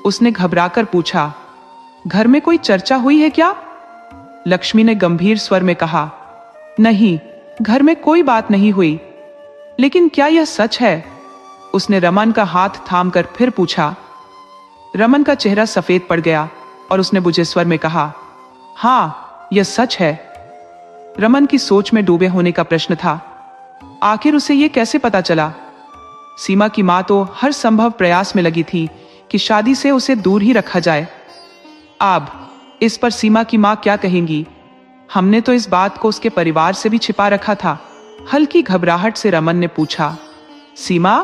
उसने घबराकर पूछा, घर में कोई चर्चा हुई है क्या? लक्ष्मी ने गंभीर स्वर में कहा, नहीं, घर में कोई बात नहीं हुई। लेकिन क्या यह सच है? उसने रमन का हाथ थामकर फिर पूछा। रमन का चेहरा सफेद पड़ गया और उसने बुझे स्वर में कहा, हाँ, यह सच है। रमन की सोच में डूबे होने का प्रश्न था। आखिर उसे यह कैसे पता चला? सीमा की मां तो हर संभव प्रयास में लगी थी कि शादी से उसे दूर ही रखा जाए। अब इस पर सीमा की मां क्या कहेंगी? हमने तो इस बात को उसके परिवार से भी छिपा रखा था। हल्की घबराहट से रमन ने पूछा, सीमा,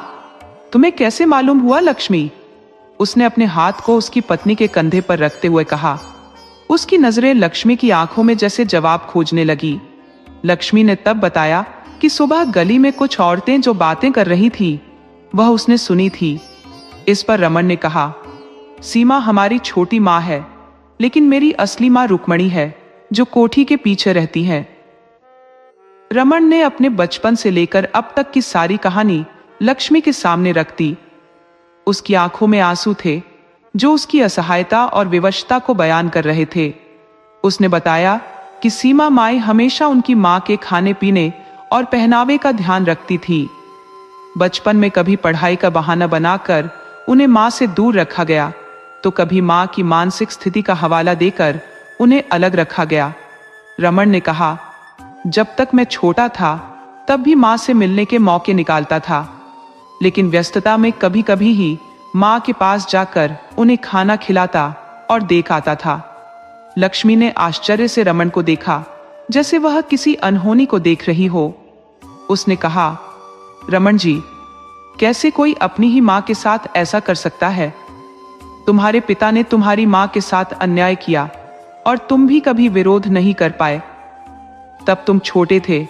तुम्हें कैसे मालूम हुआ लक्ष्मी? उसने अपने हाथ को उसकी पत्नी के कंधे पर रखते हुए कहा। उसकी नजरें लक्ष्मी की आंखों में जैसे जवाब खोजने लगी। लक्ष्मी ने तब बताया कि सुबह गली में कुछ औरतें जो बातें कर रही थी वह उसने सुनी थी। इस पर रमन ने कहा, सीमा हमारी छोटी माँ है, लेकिन मेरी असली माँ रुक्मणी है जो कोठी के पीछे रहती है। रमन ने अपने बचपन से लेकर अब तक की सारी कहानी लक्ष्मी के सामने रख दी। उसकी आंखों में आंसू थे जो उसकी असहायता और विवशता को बयान कर रहे थे। उसने बताया कि सीमा माई हमेशा उनकी मां के खाने पीने और पहनावे का ध्यान रखती थी। बचपन में कभी पढ़ाई का बहाना बनाकर उन्हें मां से दूर रखा गया, तो कभी मां की मानसिक स्थिति का हवाला देकर उन्हें अलग रखा गया। रमन ने कहा, जब तक मैं छोटा था तब भी मां से मिलने के मौके निकालता था, लेकिन व्यस्तता में कभी कभी ही मां के पास जाकर उन्हें खाना खिलाता और देख आता था। लक्ष्मी ने आश्चर्य से रमन को देखा, जैसे वह किसी अनहोनी को देख रही हो। उसने कहा, रमन जी, कैसे कोई अपनी ही मां के साथ ऐसा कर सकता है? तुम्हारे पिता ने तुम्हारी मां के साथ अन्याय किया और तुम भी कभी विरोध नहीं कर पाए। तब तुम छोटे थे,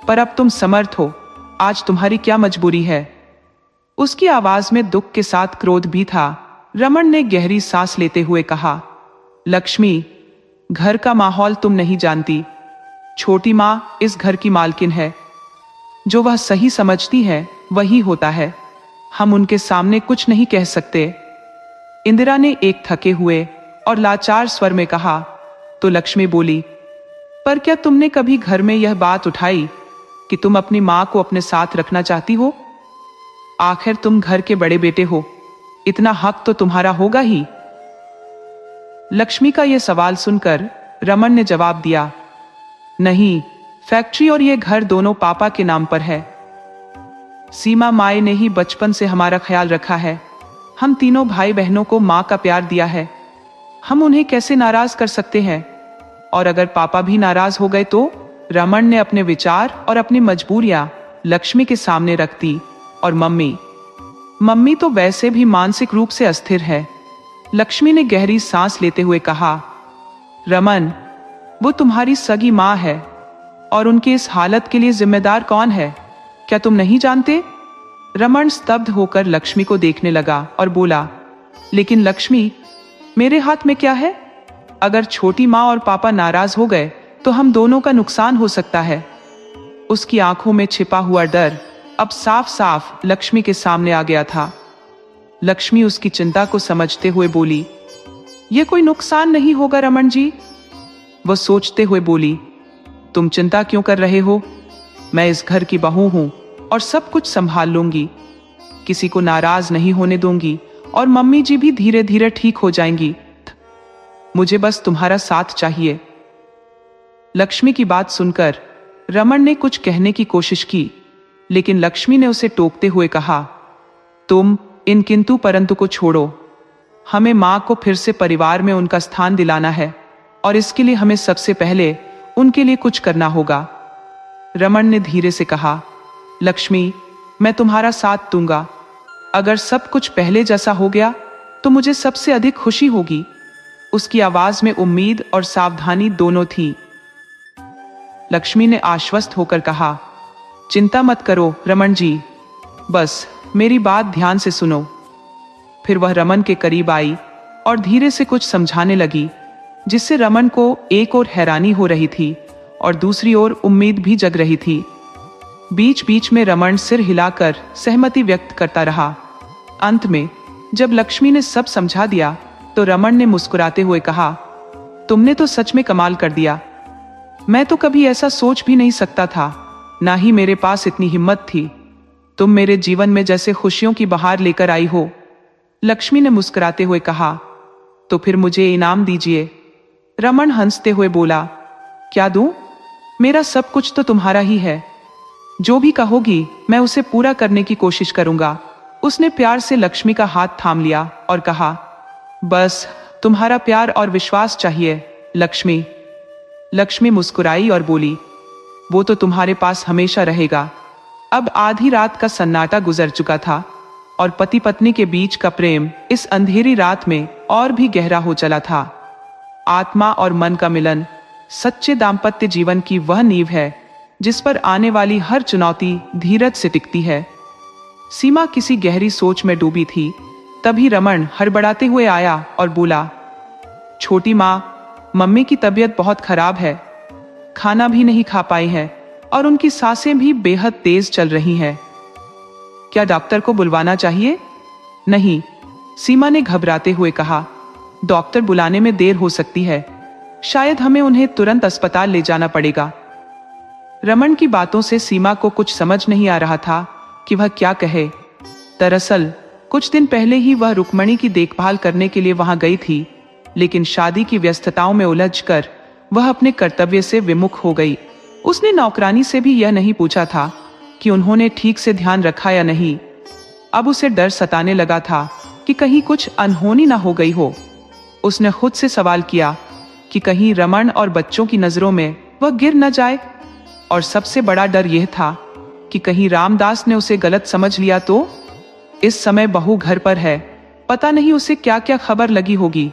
पर अब तुम समर्थ हो। आज तुम्हारी क्या मजबूरी है? उसकी आवाज में दुख के साथ क्रोध भी था। रमन ने गहरी सांस लेते हुए कहा, लक्ष्मी, घर का माहौल तुम नहीं जानती। छोटी मां इस घर की मालकिन है। जो वह सही समझती है वही होता है। हम उनके सामने कुछ नहीं कह सकते। इंदिरा ने एक थके हुए और लाचार स्वर में कहा। तो लक्ष्मी बोली, पर क्या तुमने कभी घर में यह बात उठाई कि तुम अपनी मां को अपने साथ रखना चाहती हो? आखिर तुम घर के बड़े बेटे हो, इतना हक तो तुम्हारा होगा ही। लक्ष्मी का यह सवाल सुनकर रमन ने जवाब दिया, नहीं, फैक्ट्री और ये घर दोनों पापा के नाम पर है। सीमा माए ने ही बचपन से हमारा ख्याल रखा है। हम तीनों भाई बहनों को माँ का प्यार दिया है, हम उन्हें कैसे नाराज कर सकते हैं? और अगर पापा भी नाराज हो गए तो? रमन ने अपने विचार और अपनी मजबूरियां लक्ष्मी के सामने रख दी। और मम्मी तो वैसे भी मानसिक रूप से अस्थिर है। लक्ष्मी ने गहरी सांस लेते हुए कहा, रमन, वो तुम्हारी सगी माँ है और उनकी इस हालत के लिए जिम्मेदार कौन है, क्या तुम नहीं जानते? रमन स्तब्ध होकर लक्ष्मी को देखने लगा और बोला, लेकिन लक्ष्मी, मेरे हाथ में क्या है? अगर छोटी माँ और पापा नाराज हो गए तो हम दोनों का नुकसान हो सकता है। उसकी आंखों में छिपा हुआ डर अब साफ साफ लक्ष्मी के सामने आ गया था। लक्ष्मी उसकी चिंता को समझते हुए बोली, यह कोई नुकसान नहीं होगा रमन जी। वह सोचते हुए बोली, तुम चिंता क्यों कर रहे हो? मैं इस घर की बहू हूं और सब कुछ संभाल लूंगी, किसी को नाराज नहीं होने दूंगी और मम्मी जी भी धीरे धीरे ठीक हो जाएंगी। मुझे बस तुम्हारा साथ चाहिए। लक्ष्मी की बात सुनकर रमन ने कुछ कहने की कोशिश की, लेकिन लक्ष्मी ने उसे टोकते हुए कहा, तुम इन किंतु परंतु को छोड़ो। हमें माँ को फिर से परिवार में उनका स्थान दिलाना है और इसके लिए हमें सबसे पहले उनके लिए कुछ करना होगा। रमन ने धीरे से कहा, लक्ष्मी, मैं तुम्हारा साथ दूंगा। अगर सब कुछ पहले जैसा हो गया तो मुझे सबसे अधिक खुशी होगी। उसकी आवाज में उम्मीद और सावधानी दोनों थी। लक्ष्मी ने आश्वस्त होकर कहा, चिंता मत करो रमन जी, बस मेरी बात ध्यान से सुनो। फिर वह रमन के करीब आई और धीरे से कुछ समझाने लगी, जिससे रमन को एक ओर हैरानी हो रही थी और दूसरी ओर उम्मीद भी जग रही थी। बीच बीच में रमन सिर हिलाकर सहमति व्यक्त करता रहा। अंत में जब लक्ष्मी ने सब समझा दिया तो रमन ने मुस्कुराते हुए कहा, तुमने तो सच में कमाल कर दिया। मैं तो कभी ऐसा सोच भी नहीं सकता था, ना ही मेरे पास इतनी हिम्मत थी। तुम मेरे जीवन में जैसे खुशियों की बहार लेकर आई हो। लक्ष्मी ने मुस्कुराते हुए कहा, तो फिर मुझे इनाम दीजिए। रमन हंसते हुए बोला, क्या दूं? मेरा सब कुछ तो तुम्हारा ही है। जो भी कहोगी मैं उसे पूरा करने की कोशिश करूंगा। उसने प्यार से लक्ष्मी का हाथ थाम लिया और कहा, बस तुम्हारा प्यार और विश्वास चाहिए लक्ष्मी। लक्ष्मी मुस्कुराई और बोली, वो तो तुम्हारे पास हमेशा रहेगा। अब आधी रात का सन्नाटा गुजर चुका था और पति पत्नी के बीच का प्रेम इस अंधेरी रात में और भी गहरा हो चला था। आत्मा और मन का मिलन सच्चे दाम्पत्य जीवन की वह नींव है जिस पर आने वाली हर चुनौती धीरज से टिकती है। सीमा किसी गहरी सोच में डूबी थी। तभी रमन हड़बड़ाते हुए आया और बोला, छोटी माँ, मम्मी की तबीयत बहुत खराब है, खाना भी नहीं खा पाई है और उनकी सांसें भी बेहद तेज चल रही हैं। क्या डॉक्टर को बुलवाना चाहिए? नहीं, सीमा ने घबराते हुए कहा, डॉक्टर बुलाने में देर हो सकती है, शायद हमें उन्हें तुरंत अस्पताल ले जाना पड़ेगा। रमन की बातों से सीमा को कुछ समझ नहीं आ रहा था कि वह क्या कहे। दरअसल कुछ दिन पहले ही वह रुक्मणी की देखभाल करने के लिए वहां गई थी, लेकिन शादी की व्यस्तताओं में उलझकर वह अपने कर्तव्य से विमुख हो गई। उसने नौकरानी से भी यह नहीं पूछा था कि उन्होंने ठीक से ध्यान रखा या नहीं। अब उसे डर सताने लगा था कि कहीं कुछ अनहोनी ना हो गई हो। उसने खुद से सवाल किया कि कहीं रमन और बच्चों की नजरों में वह गिर न जाए, और सबसे बड़ा डर यह था कि कहीं रामदास ने उसे गलत समझ लिया तो। इस समय बहू घर पर है, पता नहीं उसे क्या क्या खबर लगी होगी।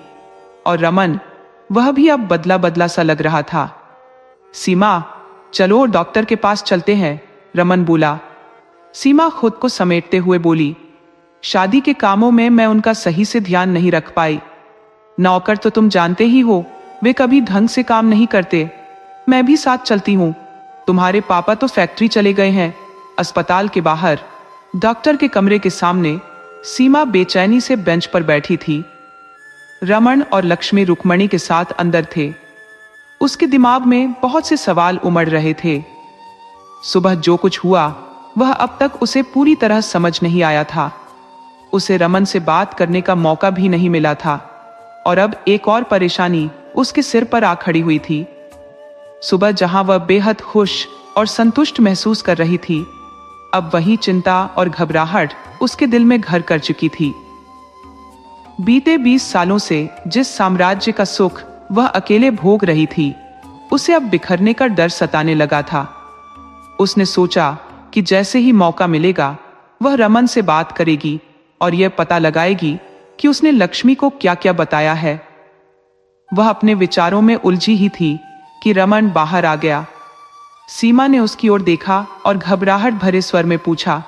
और रमन, वह भी अब बदला बदला सा लग रहा था। सीमा, चलो डॉक्टर के पास चलते हैं, रमन बोला। सीमा खुद को समेटते हुए बोली, शादी के कामों में मैं उनका सही से ध्यान नहीं रख पाई। नौकर तो तुम जानते ही हो, वे कभी ढंग से काम नहीं करते। मैं भी साथ चलती हूँ। तुम्हारे पापा तो फैक्ट्री चले गए हैं। अस्पताल के बाहर डॉक्टर के कमरे के सामने सीमा बेचैनी से बेंच पर बैठी थी। रमन और लक्ष्मी रुक्मणी के साथ अंदर थे। उसके दिमाग में बहुत से सवाल उमड़ रहे थे। सुबह जो कुछ हुआ वह अब तक उसे पूरी तरह समझ नहीं आया था। उसे रमन से बात करने का मौका भी नहीं मिला था और अब एक और परेशानी उसके सिर पर आ खड़ी हुई थी। सुबह जहां वह बेहद खुश और संतुष्ट महसूस कर रही थी, अब वही चिंता और घबराहट उसके दिल में घर कर चुकी थी। बीते 20 सालों से जिस साम्राज्य का सुख वह अकेले भोग रही थी, उसे अब बिखरने का डर सताने लगा था। उसने सोचा कि जैसे ही मौका मिलेगा वह रमन से बात करेगी और यह पता लगाएगी कि उसने लक्ष्मी को क्या क्या बताया है। वह अपने विचारों में उलझी ही थी कि रमन बाहर आ गया। सीमा ने उसकी ओर देखा और घबराहट भरे स्वर में पूछा,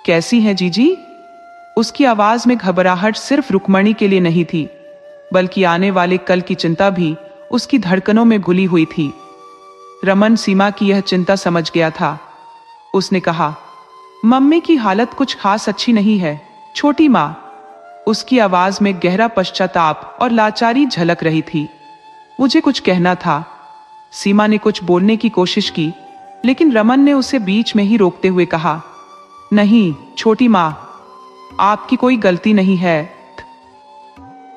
कैसी हैं जीजी? उसकी आवाज में घबराहट सिर्फ रुक्मणी के लिए नहीं थी, बल्कि आने वाले कल की चिंता भी उसकी धड़कनों में घुली हुई थी। रमन सीमा की यह चिंता समझ गया था। उसने कहा, मम्मी की हालत कुछ खास अच्छी नहीं है छोटी माँ। उसकी आवाज में गहरा पश्चाताप और लाचारी झलक रही थी। मुझे कुछ कहना था। सीमा ने कुछ बोलने की कोशिश की, लेकिन रमन ने उसे बीच में ही रोकते हुए कहा, नहीं छोटी माँ, आपकी कोई गलती नहीं है।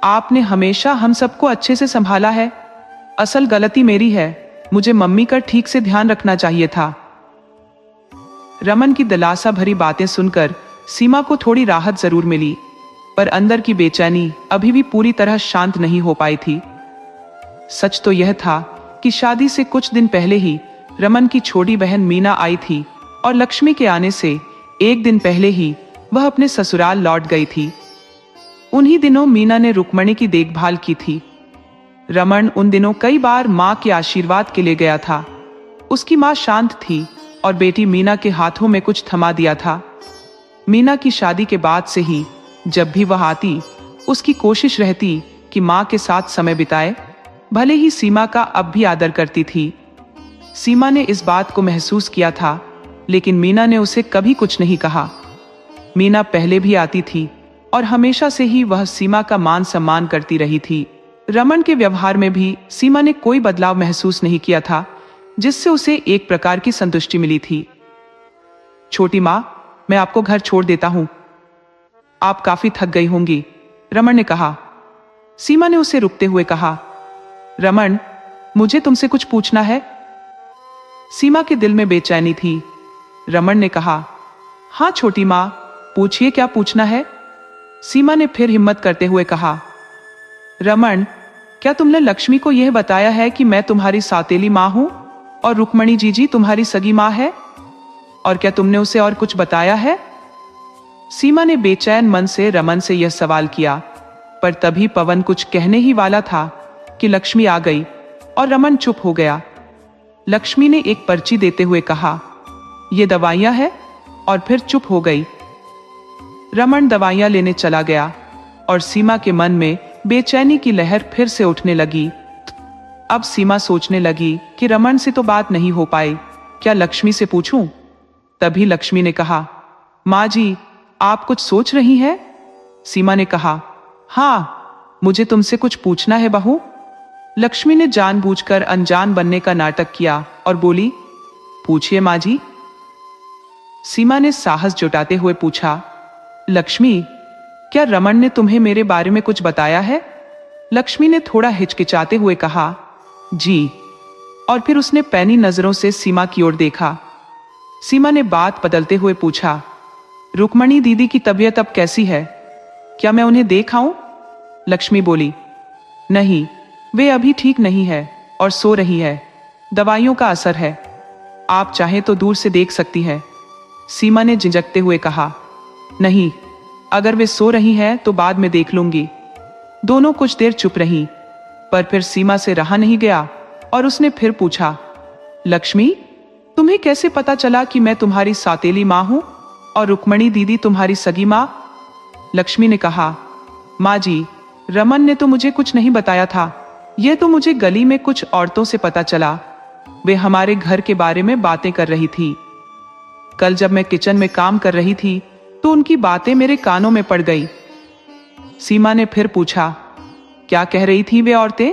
आपने हमेशा हम सबको अच्छे से संभाला है। असल गलती मेरी है। मुझे मम्मी का ठीक से ध्यान रखना चाहिए था। रमन की दिलासा भरी बातें सुनकर सीमा को थोड़ी राहत जरूर मिली, पर अंदर की बेचैनी अभी भी पूरी तरह शांत नहीं हो पाई थी। सच तो यह था कि शादी से कुछ दिन पहले ही रमन की छोटी बहन मीना आई थी और लक्ष्मी के आने से एक दिन पहले ही वह अपने ससुराल लौट गई थी। उन्हीं दिनों मीना ने रुक्मणी की देखभाल की थी। रमन उन दिनों कई बार मां के आशीर्वाद के लिए गया था। उसकी मां शांत थी और बेटी मीना के हाथों में कुछ थमा दिया था। मीना की शादी के बाद से ही जब भी वह आती, उसकी कोशिश रहती कि मां के साथ समय बिताए। भले ही सीमा का अब भी आदर करती थी। सीमा ने इस बात को महसूस किया था, लेकिन मीना ने उसे कभी कुछ नहीं कहा। मीना पहले भी आती थी और हमेशा से ही वह सीमा का मान सम्मान करती रही थी। रमन के व्यवहार में भी सीमा ने कोई बदलाव महसूस नहीं किया था, जिससे उसे एक प्रकार की संतुष्टि मिली थी। छोटी माँ, मैं आपको घर छोड़ देता हूं। आप काफी थक गई होंगी, रमन ने कहा। सीमा ने उसे रुकते हुए कहा, रमन, मुझे तुमसे कुछ पूछना है। सीमा के दिल में बेचैनी थी। रमन ने कहा, हाँ छोटी माँ, पूछिए क्या पूछना है। सीमा ने फिर हिम्मत करते हुए कहा, रमन, क्या तुमने लक्ष्मी को यह बताया है कि मैं तुम्हारी सौतेली माँ हूं और रुक्मणी जीजी तुम्हारी सगी माँ है? और क्या तुमने उसे और कुछ बताया है? सीमा ने बेचैन मन से रमन से यह सवाल किया, पर तभी पवन कुछ कहने ही वाला था कि लक्ष्मी आ गई और रमन चुप हो गया। लक्ष्मी ने एक पर्ची देते हुए कहा, ये दवाइयां हैं, और फिर चुप हो गई। रमन दवाइयां लेने चला गया और सीमा के मन में बेचैनी की लहर फिर से उठने लगी। अब सीमा सोचने लगी कि रमन से तो बात नहीं हो पाई, क्या लक्ष्मी से पूछूं? तभी लक्ष्मी ने कहा, माँ जी, आप कुछ सोच रही हैं? सीमा ने कहा, हाँ, मुझे तुमसे कुछ पूछना है बहू। लक्ष्मी ने जानबूझकर अनजान बनने का नाटक किया और बोली, पूछिए माँ जी। सीमा ने साहस जुटाते हुए पूछा, लक्ष्मी, क्या रमन ने तुम्हें मेरे बारे में कुछ बताया है? लक्ष्मी ने थोड़ा हिचकिचाते हुए कहा, जी। और फिर उसने पैनी नजरों से सीमा की ओर देखा। सीमा ने बात बदलते हुए पूछा, रुक्मणी दीदी की तबीयत अब कैसी है? क्या मैं उन्हें देख आऊं? लक्ष्मी बोली, नहीं, वे अभी ठीक नहीं है और सो रही है। दवाइयों का असर है। आप चाहे तो दूर से देख सकती है। सीमा ने झिझकते हुए कहा, नहीं, अगर वे सो रही हैं तो बाद में देख लूंगी। दोनों कुछ देर चुप रहीं, पर फिर सीमा से रहा नहीं गया और उसने फिर पूछा, लक्ष्मी, तुम्हें कैसे पता चला कि मैं तुम्हारी सौतेली माँ हूं और रुक्मणी दीदी तुम्हारी सगी माँ? लक्ष्मी ने कहा, माँ जी, रमन ने तो मुझे कुछ नहीं बताया था। यह तो मुझे गली में कुछ औरतों से पता चला। वे हमारे घर के बारे में बातें कर रही थी। कल जब मैं किचन में काम कर रही थी तो उनकी बातें मेरे कानों में पड़ गई। सीमा ने फिर पूछा, क्या कह रही थी वे औरतें?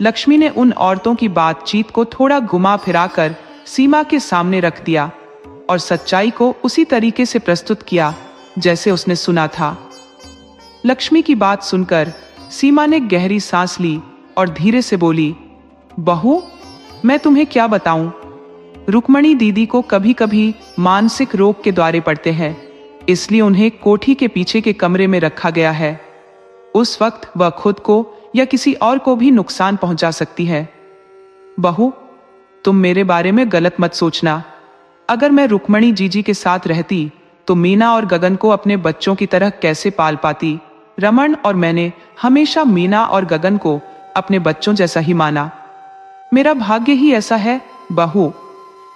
लक्ष्मी ने उन औरतों की बातचीत को थोड़ा घुमा फिराकर सीमा के सामने रख दिया। और सच्चाई को उसी तरीके से प्रस्तुत किया जैसे उसने सुना था। लक्ष्मी की बात सुनकर सीमा ने गहरी सांस ली और धीरे से बोली, बहू, मैं तुम्हें क्या बताऊं? रुक्मणी दीदी को कभी कभी मानसिक रोग के द्वारे पड़ते हैं, इसलिए उन्हें कोठी के पीछे के कमरे में रखा गया है। उस वक्त वह खुद को या किसी और को भी नुकसान पहुंचा सकती है। बहू, तुम मेरे बारे में गलत मत सोचना। अगर मैं रुक्मणी जीजी के साथ रहती तो मीना और गगन को अपने बच्चों की तरह कैसे पाल पाती। रमन और मैंने हमेशा मीना और गगन को अपने बच्चों जैसा ही माना। मेरा भाग्य ही ऐसा है बहू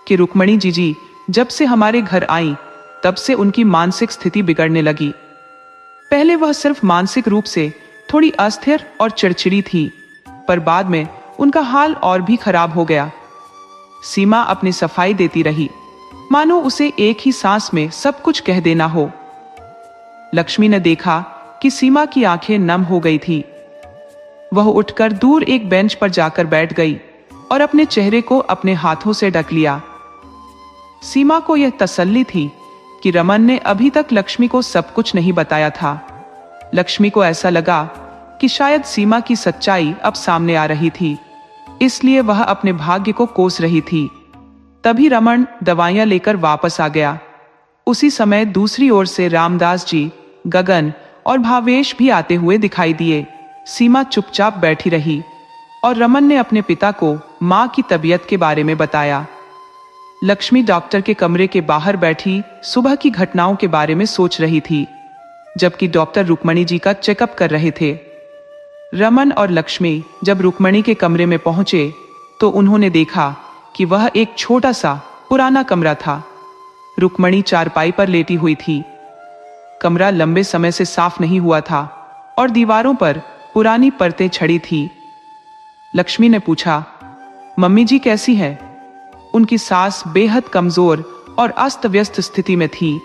कि रुक्मणी जीजी जब से हमारे घर आई तब से उनकी मानसिक स्थिति बिगड़ने लगी। पहले वह सिर्फ मानसिक रूप से थोड़ी अस्थिर और चिड़चिड़ी थी, पर बाद में उनका हाल और भी खराब हो गया। सीमा अपनी सफाई देती रही, मानो उसे एक ही सांस में सब कुछ कह देना हो। लक्ष्मी ने देखा कि सीमा की आंखें नम हो गई थी। वह उठकर दूर एक बेंच पर जाकर बैठ गई और अपने चेहरे को अपने हाथों से ढक लिया। सीमा को यह तसल्ली थी कि रमन ने अभी तक लक्ष्मी को सब कुछ नहीं बताया था। लक्ष्मी को ऐसा लगा कि शायद सीमा की सच्चाई अब सामने आ रही थी, इसलिए वह अपने भाग्य को कोस रही थी। तभी रमन दवाइयां लेकर वापस आ गया। उसी समय दूसरी ओर से रामदास जी, गगन और भावेश भी आते हुए दिखाई दिए। सीमा चुपचाप बैठी रही और रमन ने अपने पिता को मां की तबीयत के बारे में बताया। लक्ष्मी डॉक्टर के कमरे के बाहर बैठी सुबह की घटनाओं के बारे में सोच रही थी, जबकि डॉक्टर रुक्मणी जी का चेकअप कर रहे थे। रमन और लक्ष्मी जब रुक्मणी के कमरे में पहुंचे तो उन्होंने देखा कि वह एक छोटा सा पुराना कमरा था। रुक्मणी चारपाई पर लेटी हुई थी। कमरा लंबे समय से साफ नहीं हुआ था और दीवारों पर पुरानी परतें छड़ी थी। लक्ष्मी ने पूछा, मम्मी जी कैसी है? उनकी सांस बेहद कमजोर और अस्त व्यस्त स्थिति में थी।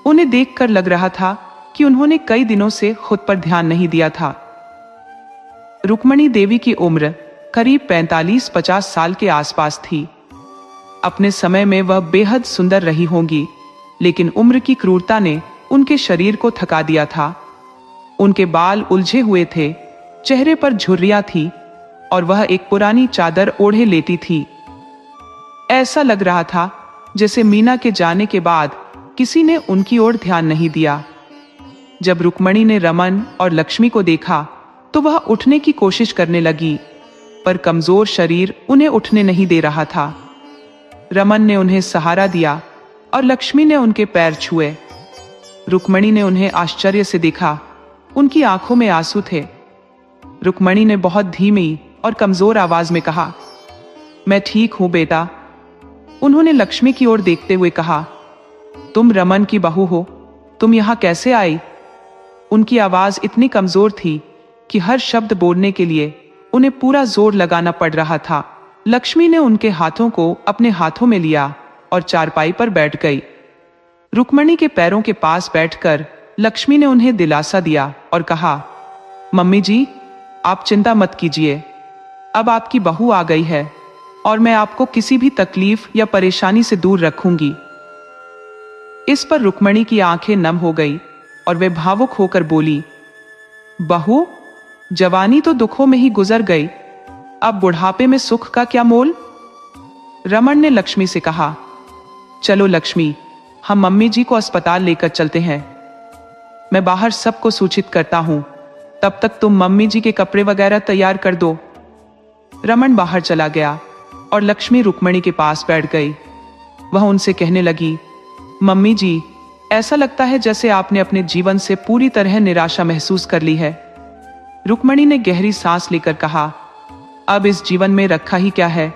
उन्हें देखकर लग रहा था कि उन्होंने कई दिनों से खुद पर ध्यान नहीं दिया था। रुक्मणी देवी की उम्र करीब 45-50 साल के आसपास थी। अपने समय में वह बेहद सुंदर रही होंगी, लेकिन उम्र की क्रूरता ने उनके शरीर को थका दिया था। उनके बाल उलझे हुए थे, चेहरे पर झुर्रियां थी और वह एक पुरानी चादर ओढ़े लेटी थी। ऐसा लग रहा था जैसे मीना के जाने के बाद किसी ने उनकी ओर ध्यान नहीं दिया। जब रुक्मणी ने रमन और लक्ष्मी को देखा तो वह उठने की कोशिश करने लगी, पर कमजोर शरीर उन्हें उठने नहीं दे रहा था। रमन ने उन्हें सहारा दिया और लक्ष्मी ने उनके पैर छुए। रुक्मणी ने उन्हें आश्चर्य से देखा, उनकी आंखों में आंसू थे। रुक्मणी ने बहुत धीमी और कमजोर आवाज में कहा, मैं ठीक हूं बेटा। उन्होंने लक्ष्मी की ओर देखते हुए कहा, तुम रमन की बहू हो, तुम यहां कैसे आई? उनकी आवाज इतनी कमजोर थी कि हर शब्द बोलने के लिए उन्हें पूरा जोर लगाना पड़ रहा था। लक्ष्मी ने उनके हाथों को अपने हाथों में लिया और चारपाई पर बैठ गई। रुक्मणी के पैरों के पास बैठकर लक्ष्मी ने उन्हें दिलासा दिया और कहा, मम्मी जी, आप चिंता मत कीजिए, अब आपकी बहू आ गई है और मैं आपको किसी भी तकलीफ या परेशानी से दूर रखूंगी। इस पर रुक्मणी की आंखें नम हो गई और वे भावुक होकर बोली, बहू, जवानी तो दुखों में ही गुजर गई, अब बुढ़ापे में सुख का क्या मोल? रमन ने लक्ष्मी से कहा, चलो लक्ष्मी, हम मम्मी जी को अस्पताल लेकर चलते हैं। मैं बाहर सबको सूचित करता हूं, तब तक तुम मम्मी जी के कपड़े वगैरह तैयार कर दो। रमन बाहर चला गया और लक्ष्मी रुक्मणी के पास बैठ गई। वह उनसे कहने लगी, मम्मी जी, ऐसा लगता है जैसे आपने अपने जीवन से पूरी तरह निराशा महसूस कर ली है। रुक्मणी ने गहरी सांस लेकर कहा, अब इस जीवन में रखा ही क्या है?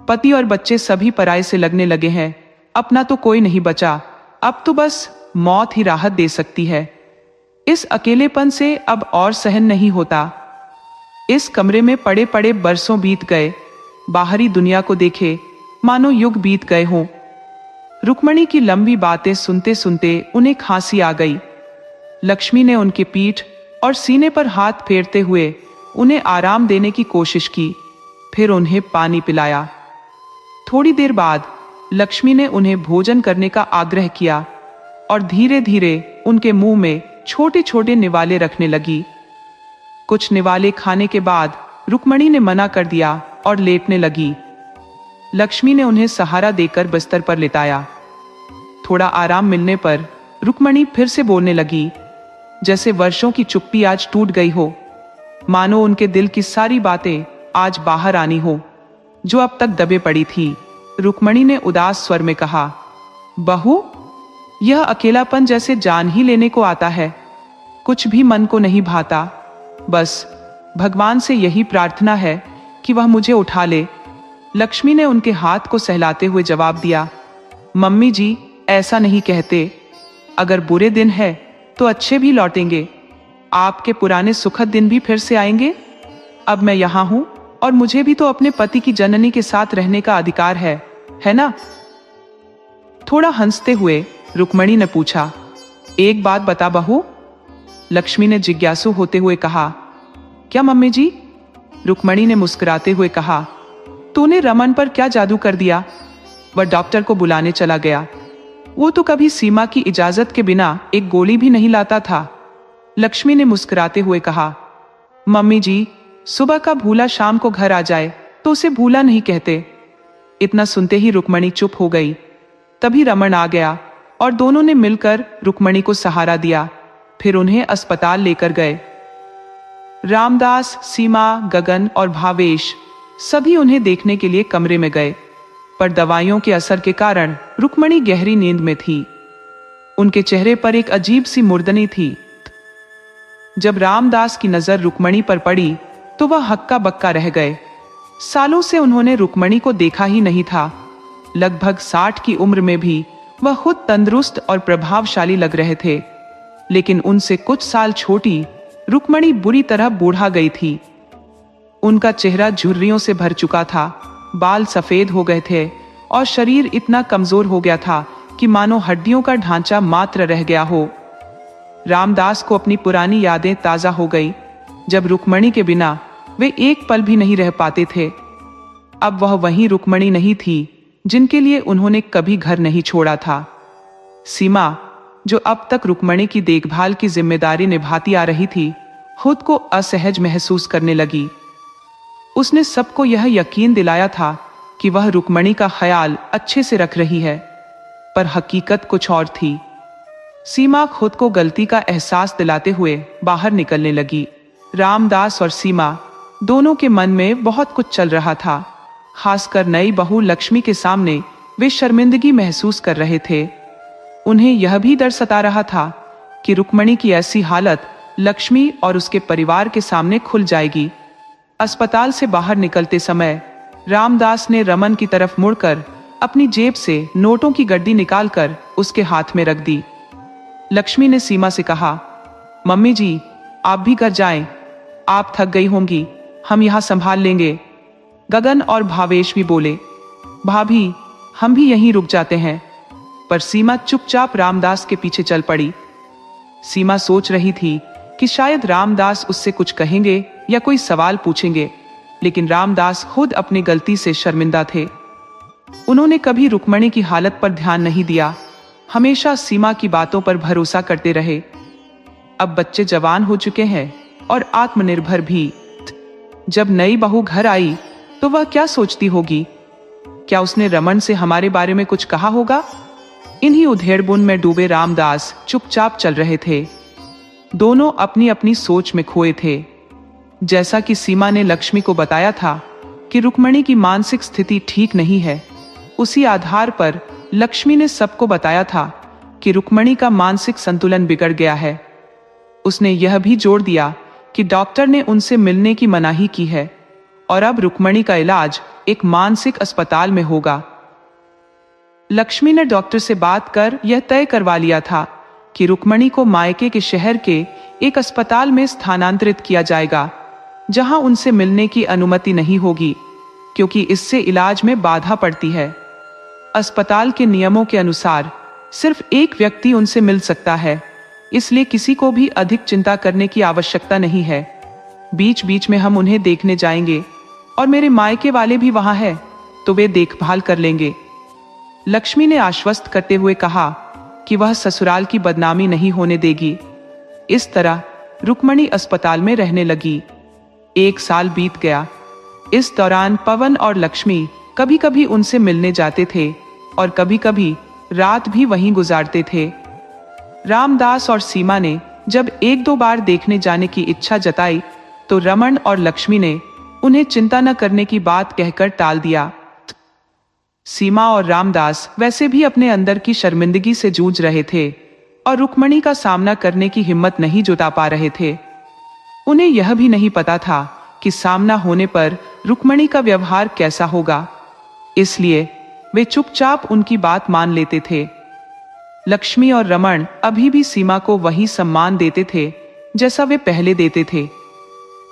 पति और बच्चे सभी पराये से लगने लगे हैं, अपना तो कोई नहीं बचा। अब तो बस मौत ही राहत दे सकती है। इस अकेलेपन से अब और सहन नहीं होता। इस कमरे में पड़े पड़े बरसों बीत गए, बाहरी दुनिया को देखे मानो युग बीत गए हों। रुक्मणी की लंबी बातें सुनते सुनते उन्हें खांसी आ गई। लक्ष्मी ने उनकी पीठ और सीने पर हाथ फेरते हुए उन्हें आराम देने की कोशिश की, फिर उन्हें पानी पिलाया। थोड़ी देर बाद लक्ष्मी ने उन्हें भोजन करने का आग्रह किया और धीरे धीरे उनके मुंह में छोटे छोटे निवाले रखने लगी। कुछ निवाले खाने के बाद रुक्मणी ने मना कर दिया और लेटने लगी। लक्ष्मी ने उन्हें सहारा देकर बिस्तर पर लेटाया। थोड़ा आराम मिलने पर रुक्मणी फिर से बोलने लगी, जैसे वर्षों की चुप्पी आज टूट गई हो, मानो उनके दिल की सारी बातें आज बाहर आनी हो जो अब तक दबे पड़ी थी। रुक्मणी ने उदास स्वर में कहा, बहू, यह अकेलापन जैसे जान ही लेने को आता है, कुछ भी मन को नहीं भाता। बस भगवान से यही प्रार्थना है कि वह मुझे उठा ले। लक्ष्मी ने उनके हाथ को सहलाते हुए जवाब दिया, मम्मी जी, ऐसा नहीं कहते। अगर बुरे दिन है तो अच्छे भी लौटेंगे। आपके पुराने सुखद दिन भी फिर से आएंगे। अब मैं यहाँ हूँ और मुझे भी तो अपने पति की जननी के साथ रहने का अधिकार है ना? थोड़ा हंसते हुए रुक्मणी ने पूछा, एक बात बता बहू। लक्ष्मी ने जिज्ञासु होते हुए कहा, क्या मम्मी जी? रुक्मणी ने मुस्कुराते हुए कहा, तूने रमन पर क्या जादू कर दिया? वह डॉक्टर को बुलाने चला गया। वो तो कभी सीमा की इजाजत के बिना एक गोली भी नहीं लाता था। लक्ष्मी ने मुस्कुराते हुए कहा, मम्मी जी, सुबह का भूला शाम को घर आ जाए तो उसे भूला नहीं कहते। इतना सुनते ही रुक्मणी चुप हो गई। तभी रमन आ गया और दोनों ने मिलकर रुक्मणी को सहारा दिया। फिर उन्हें अस्पताल लेकर गए। रामदास, सीमा, गगन और भावेश सभी उन्हें देखने के लिए कमरे में गए, पर दवाइयों के असर के कारण रुक्मणी गहरी नींद में थी। उनके चेहरे पर एक अजीब सी मुर्दनी थी। जब रामदास की नजर रुक्मणी पर पड़ी तो वह हक्का बक्का रह गए। सालों से उन्होंने रुक्मणी को देखा ही नहीं था। लगभग 60 की उम्र में भी वह खुद तंदुरुस्त और प्रभावशाली लग रहे थे, लेकिन उनसे कुछ साल छोटी रुक्मणी बुरी तरह बूढ़ा गई थी। उनका चेहरा झुर्रियों से भर चुका था, बाल सफेद हो गए थे और शरीर इतना कमजोर हो गया था कि मानो हड्डियों का ढांचा मात्र रह गया हो। रामदास को अपनी पुरानी यादें ताजा हो गई, जब रुक्मणी के बिना वे एक पल भी नहीं रह पाते थे। अब वह वही रुक्मणी नहीं थी जिनके लिए उन्होंने कभी घर नहीं छोड़ा था। सीमा, जो अब तक रुक्मणी की देखभाल की जिम्मेदारी निभाती आ रही थी, खुद को असहज महसूस करने लगी। उसने सबको यह यकीन दिलाया था कि वह रुक्मणी का ख्याल अच्छे से रख रही है, पर हकीकत कुछ और थी। सीमा खुद को गलती का एहसास दिलाते हुए बाहर निकलने लगी। रामदास और सीमा दोनों के मन में बहुत कुछ चल रहा था। खासकर नई बहू लक्ष्मी के सामने वे शर्मिंदगी महसूस कर रहे थे। उन्हें यह भी डर सता रहा था कि रुक्मणी की ऐसी हालत लक्ष्मी और उसके परिवार के सामने खुल जाएगी। अस्पताल से बाहर निकलते समय रामदास ने रमन की तरफ मुड़कर अपनी जेब से नोटों की गड्डी निकालकर उसके हाथ में रख दी। लक्ष्मी ने सीमा से कहा, मम्मी जी, आप भी घर जाएं, आप थक गई होंगी, हम यहाँ संभाल लेंगे। गगन और भावेश भी बोले, भाभी, हम भी यहीं रुक जाते हैं। पर सीमा चुपचाप रामदास के पीछे चल पड़ी। सीमा सोच रही थी कि शायद रामदास उससे कुछ कहेंगे या कोई सवाल पूछेंगे, लेकिन रामदास खुद अपनी गलती से शर्मिंदा थे। उन्होंने कभी रुक्मणी की हालत पर ध्यान नहीं दिया, हमेशा सीमा की बातों पर भरोसा करते रहे। अब बच्चे जवान हो चुके हैं और आत्मनिर्भर भी। जब नई बहू घर आई तो वह क्या सोचती होगी? क्या उसने रमन से हमारे बारे में कुछ कहा होगा? इन्हीं उधेड़बुन में डूबे रामदास चुपचाप चल रहे थे। दोनों अपनी अपनी सोच में खोए थे। जैसा कि सीमा ने लक्ष्मी को बताया था कि रुक्मणी की मानसिक स्थिति ठीक नहीं है, उसी आधार पर लक्ष्मी ने सबको बताया था कि रुक्मणी का मानसिक संतुलन बिगड़ गया है। उसने यह भी जोड़ दिया कि डॉक्टर ने उनसे मिलने की मनाही की है और अब रुक्मणी का इलाज एक मानसिक अस्पताल में होगा। लक्ष्मी ने डॉक्टर से बात कर यह तय करवा लिया था कि रुक्मणी को मायके के शहर के एक अस्पताल में स्थानांतरित किया जाएगा, जहां उनसे मिलने की अनुमति नहीं होगी, क्योंकि इससे इलाज में बाधा पड़ती है। अस्पताल के नियमों के अनुसार सिर्फ एक व्यक्ति उनसे मिल सकता है, इसलिए किसी को भी अधिक चिंता करने की आवश्यकता नहीं है। बीच बीच में हम उन्हें देखने जाएंगे और मेरे मायके वाले भी वहां हैं, तो वे देखभाल कर लेंगे। लक्ष्मी ने आश्वस्त करते हुए कहा कि वह ससुराल की बदनामी नहीं होने देगी। इस तरह रुक्मणी अस्पताल में रहने लगी। 1 साल बीत गया। इस दौरान पवन और लक्ष्मी कभी कभी उनसे मिलने जाते थे और कभी कभी रात भी वहीं गुजारते थे। रामदास और सीमा ने जब 1-2 बार देखने जाने की इच्छा जताई तो रमन और लक्ष्मी ने उन्हें चिंता न करने की बात कहकर टाल दिया। सीमा और रामदास वैसे भी अपने अंदर की शर्मिंदगी से जूझ रहे थे और रुक्मणी का सामना करने की हिम्मत नहीं जुटा पा रहे थे। उन्हें यह भी नहीं पता था कि सामना होने पर रुक्मणी का व्यवहार कैसा होगा, इसलिए वे चुपचाप उनकी बात मान लेते थे। लक्ष्मी और रमन अभी भी सीमा को वही सम्मान देते थे जैसा वे पहले देते थे।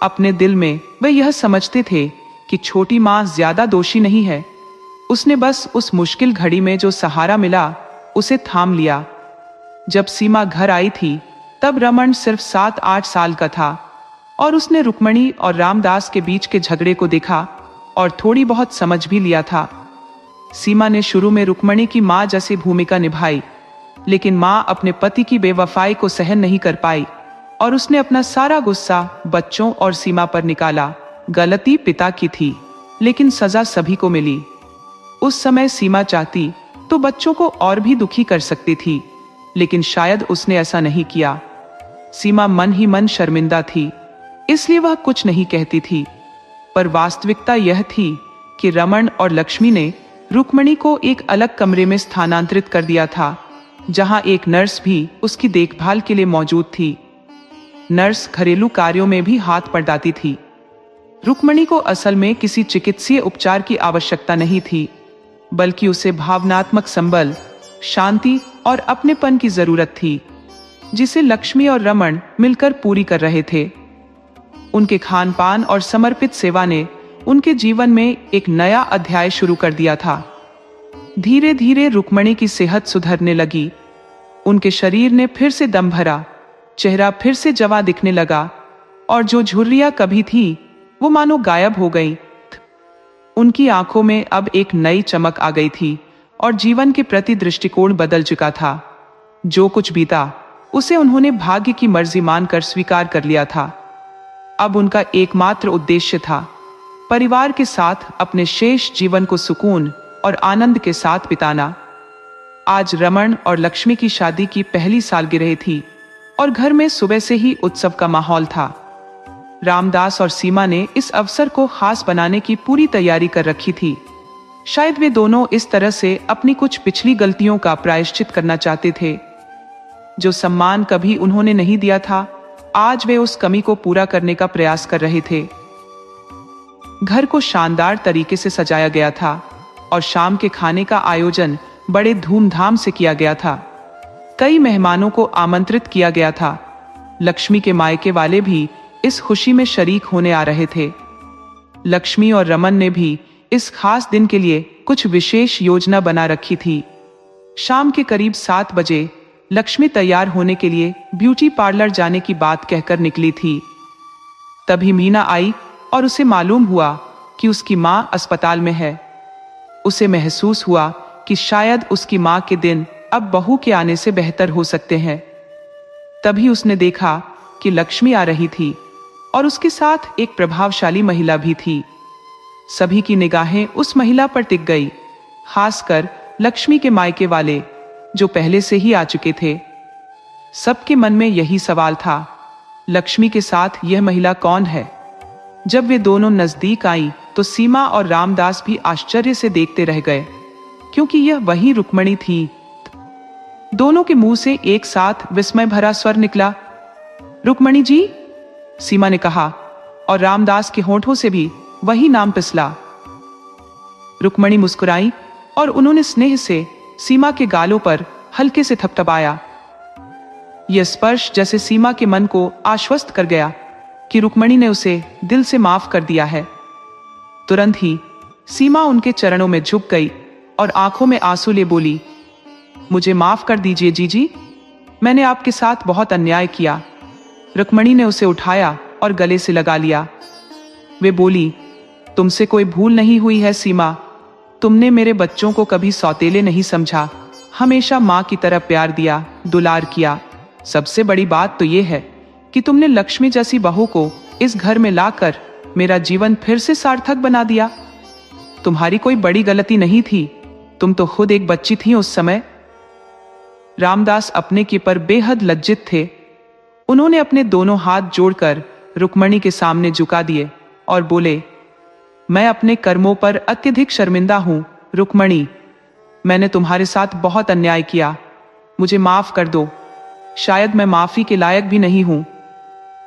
अपने दिल में वे यह समझते थे कि छोटी माँ ज्यादा दोषी नहीं है, उसने बस उस मुश्किल घड़ी में जो सहारा मिला उसे थाम लिया। जब सीमा घर आई थी तब रमन सिर्फ 7-8 साल का था और उसने रुक्मणी और रामदास के बीच के झगड़े को देखा और थोड़ी बहुत समझ भी लिया था। सीमा ने शुरू में रुक्मणी की माँ जैसी भूमिका निभाई, लेकिन माँ अपने पति की बेवफाई को सहन नहीं कर पाई और उसने अपना सारा गुस्सा बच्चों और सीमा पर निकाला। गलती पिता की थी, लेकिन सजा सभी को मिली। उस समय सीमा चाहती तो बच्चों को और भी दुखी कर सकती थी, लेकिन शायद उसने ऐसा नहीं किया। सीमा मन ही मन शर्मिंदा थी, इसलिए वह कुछ नहीं कहती थी। पर वास्तविकता यह थी कि रमन और लक्ष्मी ने रुक्मणी को एक अलग कमरे में स्थानांतरित कर दिया था, जहां एक नर्स भी उसकी देखभाल के लिए मौजूद थी। नर्स घरेलू कार्यों में भी हाथ बटाती थी। रुक्मणी को असल में किसी चिकित्सीय उपचार की आवश्यकता नहीं थी, बल्कि उसे भावनात्मक संबल, शांति और अपनेपन की जरूरत थी, जिसे लक्ष्मी और रमन मिलकर पूरी कर रहे थे। उनके खान पान और समर्पित सेवा ने उनके जीवन में एक नया अध्याय शुरू कर दिया था। धीरे धीरे रुक्मणी की सेहत सुधरने लगी। उनके शरीर ने फिर से दम भरा, चेहरा फिर से जवां दिखने लगा और जो झुर्रियां कभी थी वो मानो गायब हो गई। उनकी आंखों में अब एक नई चमक आ गई थी और जीवन के प्रति दृष्टिकोण बदल चुका था। जो कुछ बीता उसे उन्होंने भाग्य की मर्जी मानकर स्वीकार कर लिया था। अब उनका एकमात्र उद्देश्य था परिवार के साथ अपने शेष जीवन को सुकून और आनंद के साथ बिताना। आज रमन और लक्ष्मी की शादी की पहली सालगिरह थी और घर में सुबह से ही उत्सव का माहौल था। रामदास और सीमा ने इस अवसर को खास बनाने की पूरी तैयारी कर रखी थी। शायद वे दोनों इस तरह से अपनी कुछ पिछली गलतियों का प्रायश्चित करना चाहते थे। जो सम्मान कभी उन्होंने नहीं दिया था, आज वे उस कमी को पूरा करने का प्रयास कर रहे थे। घर को शानदार तरीके से सजाया गया था और शाम के खाने का आयोजन बड़े धूमधाम से किया गया था। कई मेहमानों को आमंत्रित किया गया था। लक्ष्मी के मायके वाले भी इस खुशी में शरीक होने आ रहे थे। लक्ष्मी और रमन ने भी इस खास दिन के लिए कुछ विशेष योजना बना रखी थी। शाम के करीब 7 बजे लक्ष्मी तैयार होने के लिए ब्यूटी पार्लर जाने की बात कहकर निकली थी। तभी मीना आई और उसे मालूम हुआ कि उसकी मां अस्पताल में है। उसे महसूस हुआ कि शायद उसकी मां के दिन अब बहू के आने से बेहतर हो सकते हैं। तभी उसने देखा कि लक्ष्मी आ रही थी और उसके साथ एक प्रभावशाली महिला भी थी। सभी की निगाहें उस महिला पर टिक गई, खासकर लक्ष्मी के मायके वाले जो पहले से ही आ चुके थे। सबके मन में यही सवाल था, लक्ष्मी के साथ यह महिला कौन है? जब वे दोनों नजदीक आई तो सीमा और रामदास भी आश्चर्य से देखते रह गए, क्योंकि यह वही रुक्मणी थी। दोनों के मुंह से एक साथ विस्मय भरा स्वर निकला, रुक्मणी जी, सीमा ने कहा, और रामदास के होंठों से भी वही नाम पिसला। रुक्मणी मुस्कुराई और उन्होंने स्नेह से सीमा के गालों पर हल्के से थपथपाया। यह स्पर्श जैसे सीमा के मन को आश्वस्त कर गया कि रुक्मणी ने उसे दिल से माफ कर दिया है। तुरंत ही सीमा उनके चरणों में झुक गई और आंखों में आंसू ले बोली, मुझे माफ कर दीजिए जीजी, मैंने आपके साथ बहुत अन्याय किया। रुक्मणी ने उसे उठाया और गले से लगा लिया। वे बोली, तुमसे कोई भूल नहीं हुई है सीमा, तुमने मेरे बच्चों को कभी सौतेले नहीं समझा, हमेशा माँ की तरह प्यार दिया, दुलार किया। सबसे बड़ी बात तो ये है कि तुमने लक्ष्मी जैसी बहू को इस घर में लाकर मेरा जीवन फिर से सार्थक बना दिया। तुम्हारी कोई बड़ी गलती नहीं थी, तुम तो खुद एक बच्ची थी उस समय। रामदास अपने के पर बेहद लज्जित थे। उन्होंने अपने दोनों हाथ जोड़कर रुक्मणी के सामने झुका दिए और बोले, मैं अपने कर्मों पर अत्यधिक शर्मिंदा हूं रुक्मणी। मैंने तुम्हारे साथ बहुत अन्याय किया, मुझे माफ कर दो। शायद मैं माफी के लायक भी नहीं हूं।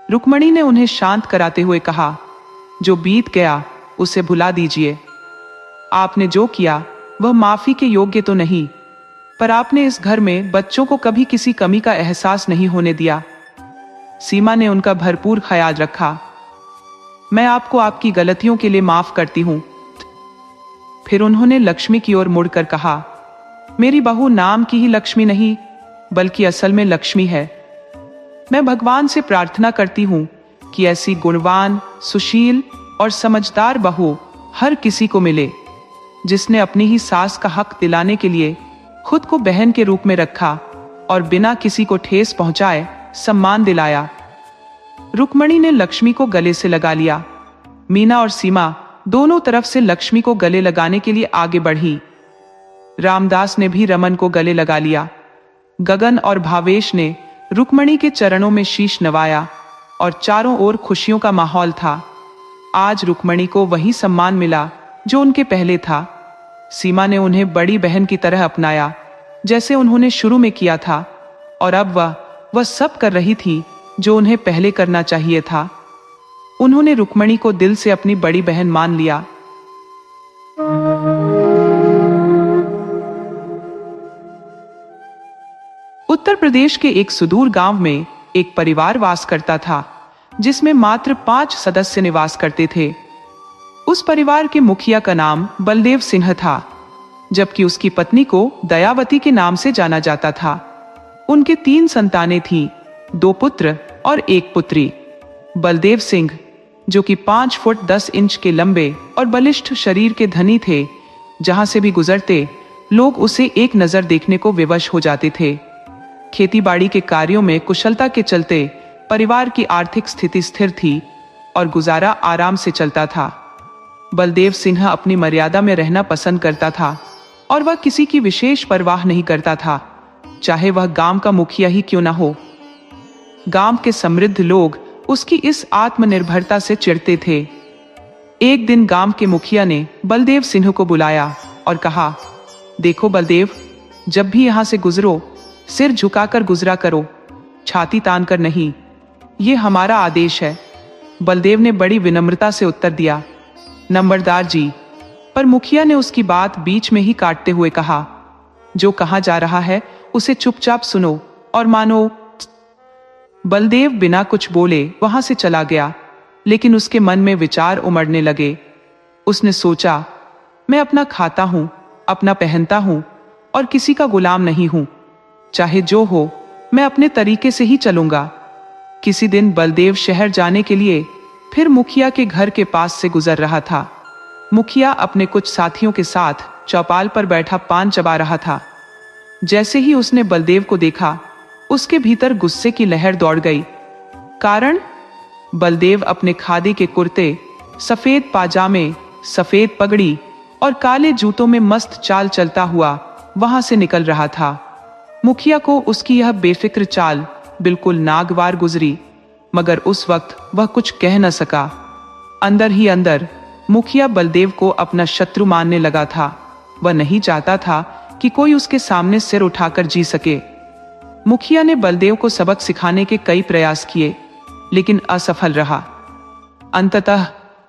रुक्मणी ने उन्हें शांत कराते हुए कहा, जो बीत गया उसे भुला दीजिए। आपने जो किया वह माफी के योग्य तो नहीं, पर आपने इस घर में बच्चों को कभी किसी कमी का एहसास नहीं होने दिया। सीमा ने उनका भरपूर ख्याल रखा। मैं आपको आपकी गलतियों के लिए माफ करती हूं। फिर उन्होंने लक्ष्मी की ओर मुड़कर कहा, मेरी बहू नाम की ही लक्ष्मी नहीं, बल्कि असल में लक्ष्मी है। मैं भगवान से प्रार्थना करती हूं कि ऐसी गुणवान, सुशील और समझदार बहू हर किसी को मिले, जिसने अपनी ही सास का हक दिलाने के लिए खुद को बहन के रूप में रखा और बिना किसी को ठेस पहुंचाए सम्मान दिलाया। रुक्मणी ने लक्ष्मी को गले से लगा लिया। मीना और सीमा दोनों तरफ से लक्ष्मी को गले लगाने के लिए आगे बढ़ी। रामदास ने भी रमन को गले लगा लिया। गगन और भावेश ने रुक्मणी के चरणों में शीश नवाया और चारों ओर खुशियों का माहौल था। आज रुक्मणी को वही सम्मान मिला जो उनके पहले था। सीमा ने उन्हें बड़ी बहन की तरह अपनाया, जैसे उन्होंने शुरू में किया था, और अब वह सब कर रही थी जो उन्हें पहले करना चाहिए था। उन्होंने रुक्मणी को दिल से अपनी बड़ी बहन मान लिया। उत्तर प्रदेश के एक सुदूर गांव में एक परिवार वास करता था, जिसमें मात्र 5 सदस्य निवास करते थे। उस परिवार के मुखिया का नाम बलदेव सिंह था, जबकि उसकी पत्नी को दयावती के नाम से जाना जाता था। उनके 3 संतानें थीं, 2 पुत्र और 1 पुत्री। बलदेव सिंह, जो कि 5 फुट 10 इंच के लंबे और बलिष्ठ शरीर के धनी थे, जहां से भी गुजरते लोग उसे एक नजर देखने को विवश हो जाते थे। खेतीबाड़ी के कार्यों में कुशलता के चलते परिवार की आर्थिक स्थिति स्थिर थी और गुजारा आराम से चलता था। बलदेव सिंह अपनी मर्यादा में रहना पसंद करता था और वह किसी की विशेष परवाह नहीं करता था, चाहे वह गांव का मुखिया ही क्यों न हो। गांव के समृद्ध लोग उसकी इस आत्मनिर्भरता से चिढ़ते थे। एक दिन गांव के मुखिया ने बलदेव सिंह को बुलाया और कहा, देखो बलदेव, जब भी यहां से गुजरो सिर झुकाकर गुजरा करो, छाती तान कर नहीं। ये हमारा आदेश है। बलदेव ने बड़ी विनम्रता से उत्तर दिया, नंबरदार जी। पर मुखिया ने उसकी बात बीच में ही काटते हुए कहा, जो कहा जा रहा है उसे चुपचाप सुनो और मानो। बलदेव बिना कुछ बोले वहां से चला गया, लेकिन उसके मन में विचार उमड़ने लगे। उसने सोचा, मैं अपना खाता हूं, अपना पहनता हूं और किसी का गुलाम नहीं हूं। चाहे जो हो, मैं अपने तरीके से ही चलूंगा। किसी दिन बलदेव शहर जाने के लिए फिर मुखिया के घर के पास से गुजर रहा था। मुखिया अपने कुछ साथियों के साथ चौपाल पर बैठा पान चबा रहा था। जैसे ही उसने बलदेव को देखा, उसके भीतर गुस्से की लहर दौड़ गई। कारण, बलदेव अपने खादी के कुर्ते, सफेद पाजामे, सफेद पगड़ी और काले जूतों में मस्त चाल चलता हुआ वहां से निकल रहा था। मुखिया को उसकी यह बेफिक्र चाल बिल्कुल नागवार गुजरी, मगर उस वक्त वह कुछ कह न सका। अंदर ही अंदर मुखिया बलदेव को अपना शत्रु मानने लगा था। वह नहीं चाहता था कि कोई उसके सामने सिर उठाकर जी सके। मुखिया ने बलदेव को सबक सिखाने के कई प्रयास किए, लेकिन असफल रहा। अंततः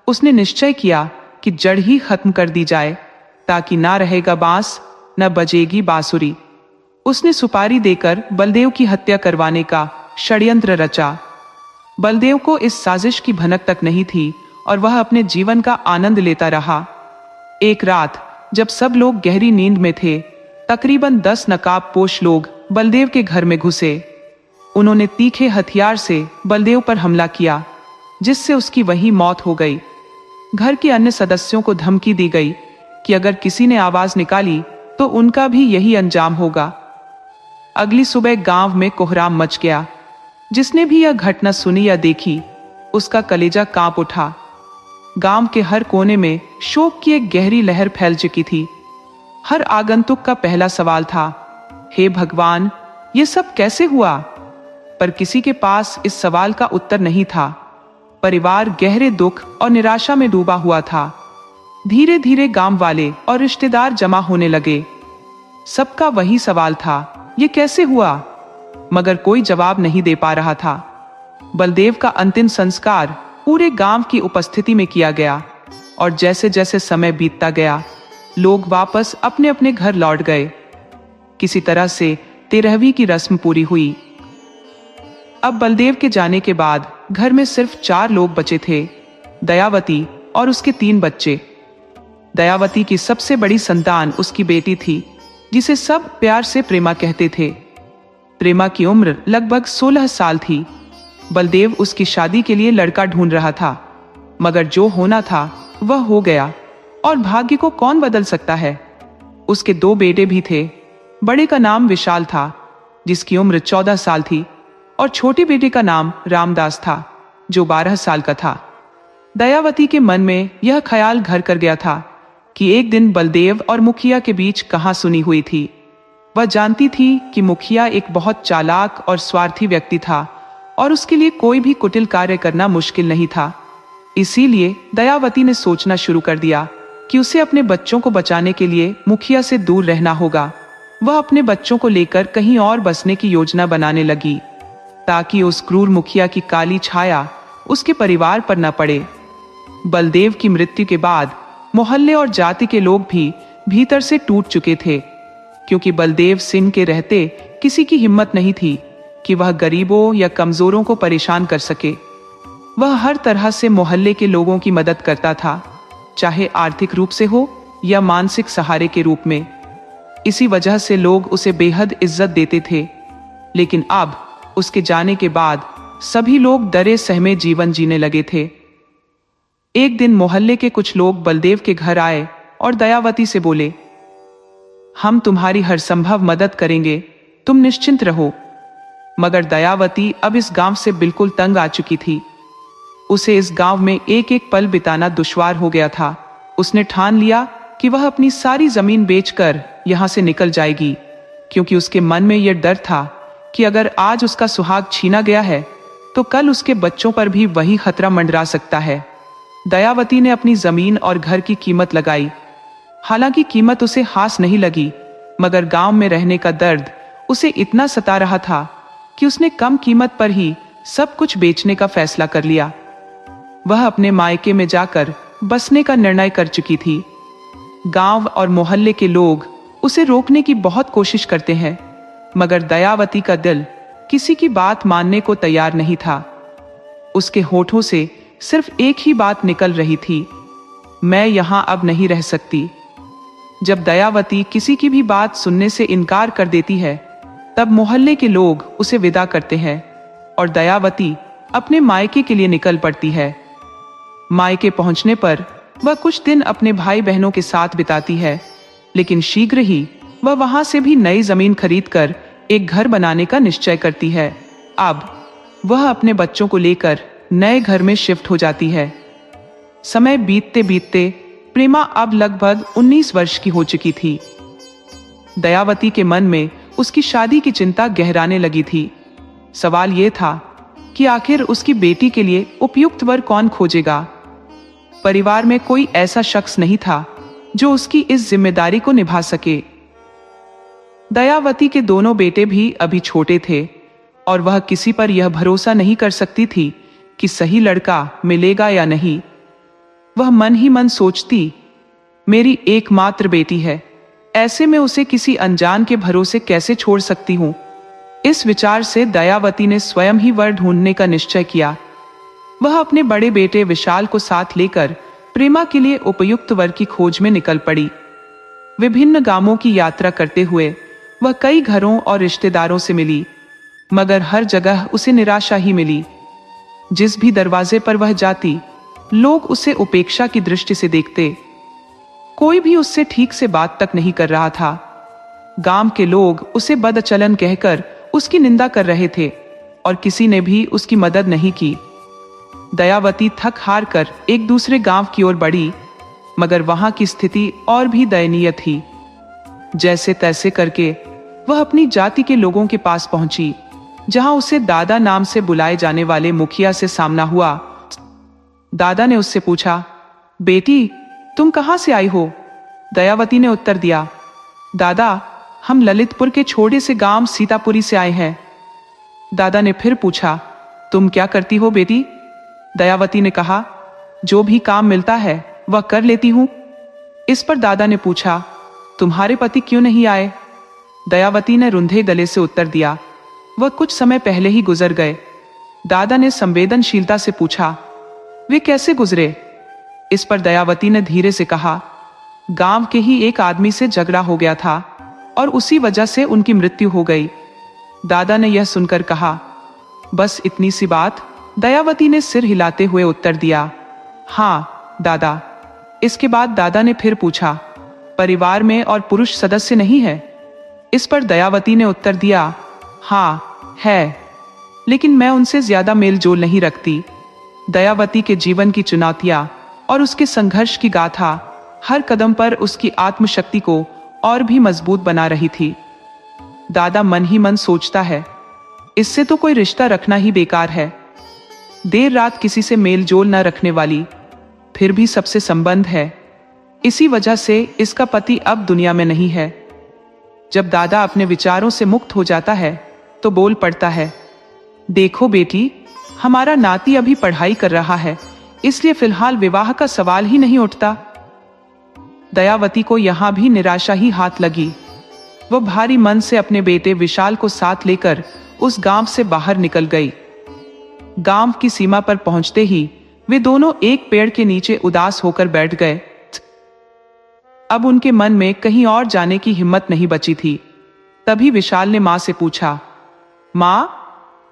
उसने निश्चय किया कि जड़ ही खत्म कर दी जाए, ताकि ना रहेगा बांस न बजेगी बांसुरी। उसने सुपारी देकर बलदेव की हत्या करवाने का षड्यंत्र रचा। बलदेव को इस साजिश की भनक तक नहीं थी और वह अपने जीवन का आनंद लेता रहा। एक रात जब सब लोग गहरी नींद में थे, तकरीबन 10 नकाबपोश लोग बलदेव के घर में घुसे। उन्होंने तीखे हथियार से बलदेव पर हमला किया, जिससे उसकी वहीं मौत हो गई। घर के अन्य सदस्यों को धमकी दी गई कि अगर किसी ने आवाज निकाली तो उनका भी यही अंजाम होगा। अगली सुबह गांव में कोहराम मच गया। जिसने भी यह घटना सुनी या देखी, उसका कलेजा कांप उठा। गांव के हर कोने में शोक की एक गहरी लहर फैल चुकी थी। हर आगंतुक का पहला सवाल था, हे भगवान, ये सब कैसे हुआ? पर किसी के पास इस सवाल का उत्तर नहीं था। परिवार गहरे दुख और निराशा में डूबा हुआ था। धीरे धीरे गांव वाले और रिश्तेदार जमा होने लगे। सबका वही सवाल था, ये कैसे हुआ? मगर कोई जवाब नहीं दे पा रहा था। बलदेव का अंतिम संस्कार पूरे गांव की उपस्थिति में किया गया और जैसे जैसे समय बीतता गया, लोग वापस अपने अपने घर लौट गए। किसी तरह से 13वीं की रस्म पूरी हुई। अब बलदेव के जाने के बाद घर में सिर्फ 4 लोग बचे थे, दयावती और उसके 3 बच्चे। दयावती की सबसे बड़ी संतान उसकी बेटी थी, जिसे सब प्यार से प्रेमा कहते थे। प्रेमा की उम्र लगभग 16 साल थी। बलदेव उसकी शादी के लिए लड़का ढूंढ रहा था, मगर जो होना था वह हो गया और भाग्य को कौन बदल सकता है। उसके 2 बेटे भी थे। बड़े का नाम विशाल था, जिसकी उम्र 14 साल थी, और छोटे बेटे का नाम रामदास था, जो 12 साल का था। दयावती के मन में यह ख्याल घर कर गया था कि एक दिन बलदेव और मुखिया के बीच कहां सुनी हुई थी। वह जानती थी कि मुखिया एक बहुत चालाक और स्वार्थी व्यक्ति था और उसके लिए कोई भी कुटिल कार्य करना मुश्किल नहीं था। इसीलिए दयावती ने सोचना शुरू कर दिया कि उसे अपने बच्चों को बचाने के लिए मुखिया से दूर रहना होगा। वह अपने बच्चों को लेकर कहीं और बसने की योजना बनाने लगी, ताकि उस क्रूर मुखिया की काली छाया उसके परिवार पर न पड़े। बलदेव की मृत्यु के बाद मोहल्ले और जाति के लोग भी भीतर से टूट चुके थे, क्योंकि बलदेव सिंह के रहते किसी की हिम्मत नहीं थी कि वह गरीबों या कमजोरों को परेशान कर सके। वह हर तरह से मोहल्ले के लोगों की मदद करता था, चाहे आर्थिक रूप से हो या मानसिक सहारे के रूप में। इसी वजह से लोग उसे बेहद इज्जत देते थे। लेकिन अब उसके जाने के बाद सभी लोग डरे सहमे जीवन जीने लगे थे। एक दिन मोहल्ले के कुछ लोग बलदेव के घर आए और दयावती से बोले, हम तुम्हारी हर संभव मदद करेंगे, तुम निश्चिंत रहो। मगर दयावती अब इस गांव से बिल्कुल तंग आ चुकी थी। उसे इस गांव में एक एक पल बिताना दुश्वार हो गया था। उसने ठान लिया कि वह अपनी सारी जमीन बेचकर यहां से निकल जाएगी, क्योंकि उसके मन में यह डर था कि अगर आज उसका सुहाग छीना गया है तो कल उसके बच्चों पर भी वही खतरा मंडरा सकता है। दयावती ने अपनी जमीन और घर की कीमत लगाई। हालांकि कीमत उसे हास नहीं लगी, मगर गांव में रहने का दर्द उसे इतना सता रहा था कि उसने कम कीमत पर ही सब कुछ बेचने का फैसला कर लिया। वह अपने मायके में जाकर बसने का निर्णय कर चुकी थी। गांव और मोहल्ले के लोग उसे रोकने की बहुत कोशिश करते हैं, मगर दयावती का दिल किसी की बात मानने को तैयार नहीं था। उसके होठों से सिर्फ एक ही बात निकल रही थी, मैं यहां अब नहीं रह सकती। जब दयावती किसी की भी बात सुनने से इनकार कर देती है, तब मोहल्ले के लोग उसे विदा करते हैं और दयावती अपने मायके के लिए निकल पड़ती है। मायके पहुंचने पर वह कुछ दिन अपने भाई बहनों के साथ बिताती है, लेकिन शीघ्र ही वह वहां से भी नई जमीन खरीदकर एक घर बनाने का निश्चय करती है। अब वह अपने बच्चों को लेकर नए घर में शिफ्ट हो जाती है। समय बीतते बीतते प्रेमा अब लगभग 19 वर्ष की हो चुकी थी। दयावती के मन में उसकी शादी की चिंता गहराने लगी थी। सवाल यह था कि आखिर उसकी बेटी के लिए उपयुक्त वर कौन खोजेगा। परिवार में कोई ऐसा शख्स नहीं था जो उसकी इस जिम्मेदारी को निभा सके। दयावती के दोनों बेटे भी अभी छोटे थे और वह किसी पर यह भरोसा नहीं कर सकती थी कि सही लड़का मिलेगा या नहीं। वह मन ही मन सोचती, मेरी एकमात्र बेटी है, ऐसे में उसे किसी अनजान के भरोसे कैसे छोड़ सकती हूं। इस विचार से दयावती ने स्वयं ही वर ढूंढने का निश्चय किया। वह अपने बड़े बेटे विशाल को साथ लेकर प्रेमा के लिए उपयुक्त वर की खोज में निकल पड़ी। विभिन्न गांवों की यात्रा करते हुए वह कई घरों और रिश्तेदारों से मिली, मगर हर जगह उसे निराशा ही मिली। जिस भी दरवाजे पर वह जाती, लोग उसे उपेक्षा की दृष्टि से देखते। कोई भी उससे ठीक से बात तक नहीं कर रहा था। गांव के लोग उसे बदचलन कहकर उसकी निंदा कर रहे थे और किसी ने भी उसकी मदद नहीं की। दयावती थक हार कर एक दूसरे गांव की ओर बढ़ी, मगर वहां की स्थिति और भी दयनीय थी। जैसे तैसे करके वह अपनी जाति के लोगों के पास पहुंची, जहां उसे दादा नाम से बुलाए जाने वाले मुखिया से सामना हुआ। दादा ने उससे पूछा, बेटी तुम कहां से आई हो? दयावती ने उत्तर दिया, दादा हम ललितपुर के छोटे से गांव सीतापुरी से आए हैं। दादा ने फिर पूछा, तुम क्या करती हो बेटी? दयावती ने कहा, जो भी काम मिलता है वह कर लेती हूं। इस पर दादा ने पूछा, तुम्हारे पति क्यों नहीं आए? दयावती ने रुंधे गले से उत्तर दिया, वह कुछ समय पहले ही गुजर गए। दादा ने संवेदनशीलता से पूछा, वे कैसे गुजरे? इस पर दयावती ने धीरे से कहा, गांव के ही एक आदमी से झगड़ा हो गया था और उसी वजह से उनकी मृत्यु हो गई। दादा ने यह सुनकर कहा, बस इतनी सी बात? दयावती ने सिर हिलाते हुए उत्तर दिया, हाँ दादा। इसके बाद दादा ने फिर पूछा, परिवार में और पुरुष सदस्य नहीं है? इस पर दयावती ने उत्तर दिया, हाँ है, लेकिन मैं उनसे ज्यादा मेल जोल नहीं रखती। दयावती के जीवन की चुनौतियां और उसके संघर्ष की गाथा हर कदम पर उसकी आत्मशक्ति को और भी मजबूत बना रही थी। दादा मन ही मन सोचता है, इससे तो कोई रिश्ता रखना ही बेकार है। देर रात किसी से मेल जोल न रखने वाली, फिर भी सबसे संबंध है। इसी वजह से इसका पति अब दुनिया में नहीं है। जब दादा अपने विचारों से मुक्त हो जाता है तो बोल पड़ता है, देखो बेटी, हमारा नाती अभी पढ़ाई कर रहा है, इसलिए फिलहाल विवाह का सवाल ही नहीं उठता। दयावती को यहां भी निराशा ही हाथ लगी। वह भारी मन से अपने बेटे विशाल को साथ लेकर उस गांव से बाहर निकल गई। गांव की सीमा पर पहुंचते ही वे दोनों एक पेड़ के नीचे उदास होकर बैठ गए। अब उनके मन में कहीं और जाने की हिम्मत नहीं बची थी। तभी विशाल ने मां से पूछा, मां,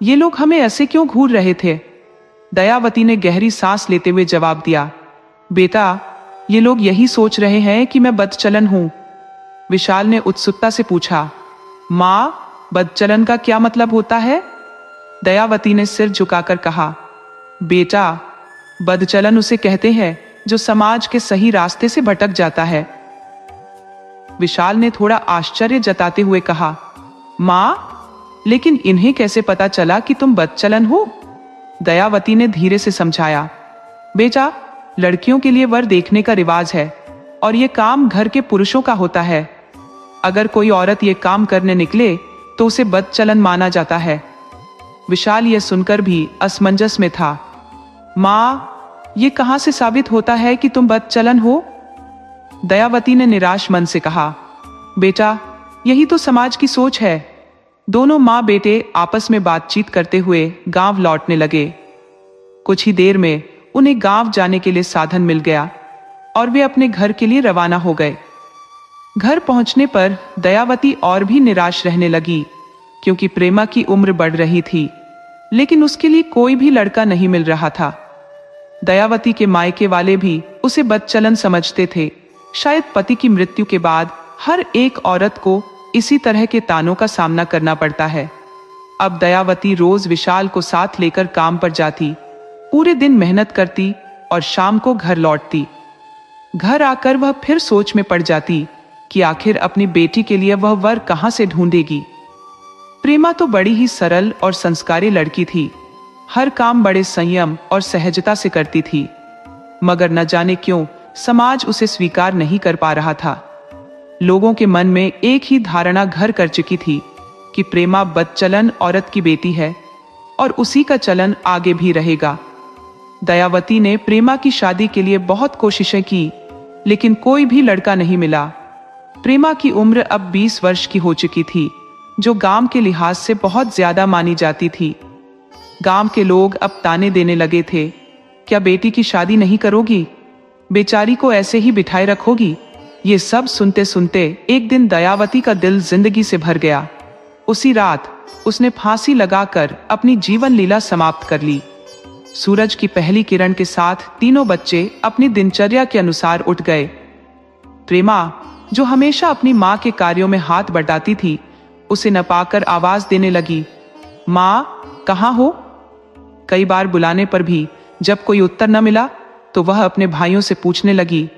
ये लोग हमें ऐसे क्यों घूर रहे थे? दयावती ने गहरी सांस लेते हुए जवाब दिया, बेटा, ये लोग यही सोच रहे हैं कि मैं बदचलन हूं। विशाल ने उत्सुकता से पूछा, मां, बदचलन का क्या मतलब होता है? दयावती ने सिर झुकाकर कहा, बेटा, बदचलन उसे कहते हैं जो समाज के सही रास्ते से भटक जाता है। विशाल ने थोड़ा आश्चर्य जताते हुए कहा, मां, लेकिन इन्हें कैसे पता चला कि तुम बदचलन हो? दयावती ने धीरे से समझाया, बेटा, लड़कियों के लिए वर देखने का रिवाज है और ये काम घर के पुरुषों का होता है। अगर कोई औरत ये काम करने निकले तो उसे बदचलन माना जाता है। विशाल यह सुनकर भी असमंजस में था। मां, ये कहां से साबित होता है कि तुम बदचलन हो? दयावती ने निराश मन से कहा, बेटा, यही तो समाज की सोच है। दोनों मां बेटे आपस में बातचीत करते हुए गांव लौटने लगे। कुछ ही देर में उन्हें गांव जाने के लिए साधन मिल गया और वे अपने घर के लिए रवाना हो गए। घर पहुंचने पर दयावती और भी निराश रहने लगी, क्योंकि प्रेमा की उम्र बढ़ रही थी, लेकिन उसके लिए कोई भी लड़का नहीं मिल रहा था। दयावती के मायके वाले भी उसे बदचलन समझते थे। शायद पति की मृत्यु के बाद हर एक औरत को इसी तरह के तानों का सामना करना पड़ता है। अब दयावती रोज विशाल को साथ लेकर काम पर जाती, पूरे दिन मेहनत करती और शाम को घर लौटती। घर आकर वह फिर सोच में पड़ जाती कि आखिर अपनी बेटी के लिए वह वर कहां से ढूंढेगी। प्रेमा तो बड़ी ही सरल और संस्कारी लड़की थी। हर काम बड़े संयम और सहजता से करती थी, मगर न जाने क्यों समाज उसे स्वीकार नहीं कर पा रहा था। लोगों के मन में एक ही धारणा घर कर चुकी थी कि प्रेमा बदचलन औरत की बेटी है और उसी का चलन आगे भी रहेगा। दयावती ने प्रेमा की शादी के लिए बहुत कोशिशें की, लेकिन कोई भी लड़का नहीं मिला। प्रेमा की उम्र अब 20 वर्ष की हो चुकी थी, जो गांव के लिहाज से बहुत ज्यादा मानी जाती थी। गांव के लोग अब ताने देने लगे थे, क्या बेटी की शादी नहीं करोगी? बेचारी को ऐसे ही बिठाए रखोगी? ये सब सुनते सुनते एक दिन दयावती का दिल जिंदगी से भर गया। उसी रात उसने फांसी लगाकर अपनी जीवन लीला समाप्त कर ली। सूरज की पहली किरण के साथ तीनों बच्चे अपनी दिनचर्या के अनुसार उठ गए। प्रेमा, जो हमेशा अपनी माँ के कार्यों में हाथ बटाती थी, उसे न पाकर आवाज देने लगी, माँ कहाँ हो? कई बार बुलाने पर भी जब कोई उत्तर न मिला तो वह अपने भाइयों से पूछने लगी,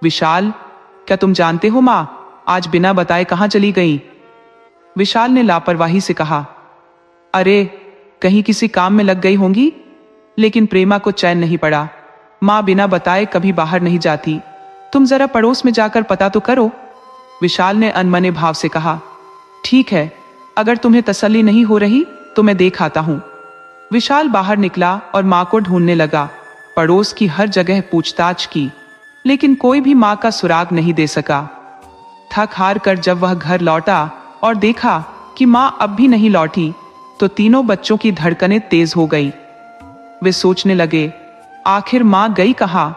विशाल, क्या तुम जानते हो माँ आज बिना बताए कहाँ चली गई? विशाल ने लापरवाही से कहा, अरे कहीं किसी काम में लग गई होंगी। लेकिन प्रेमा को चैन नहीं पड़ा। माँ बिना बताए कभी बाहर नहीं जाती, तुम जरा पड़ोस में जाकर पता तो करो। विशाल ने अनमने भाव से कहा, ठीक है, अगर तुम्हें तसल्ली नहीं हो रही तो मैं देख आता हूं। विशाल बाहर निकला और माँ को ढूंढने लगा। पड़ोस की हर जगह पूछताछ की, लेकिन कोई भी माँ का सुराग नहीं दे सका। थक हार कर जब वह घर लौटा और देखा कि माँ अब भी नहीं लौटी, तो तीनों बच्चों की धड़कनें तेज हो गई। वे सोचने लगे, आखिर माँ गई कहाँ?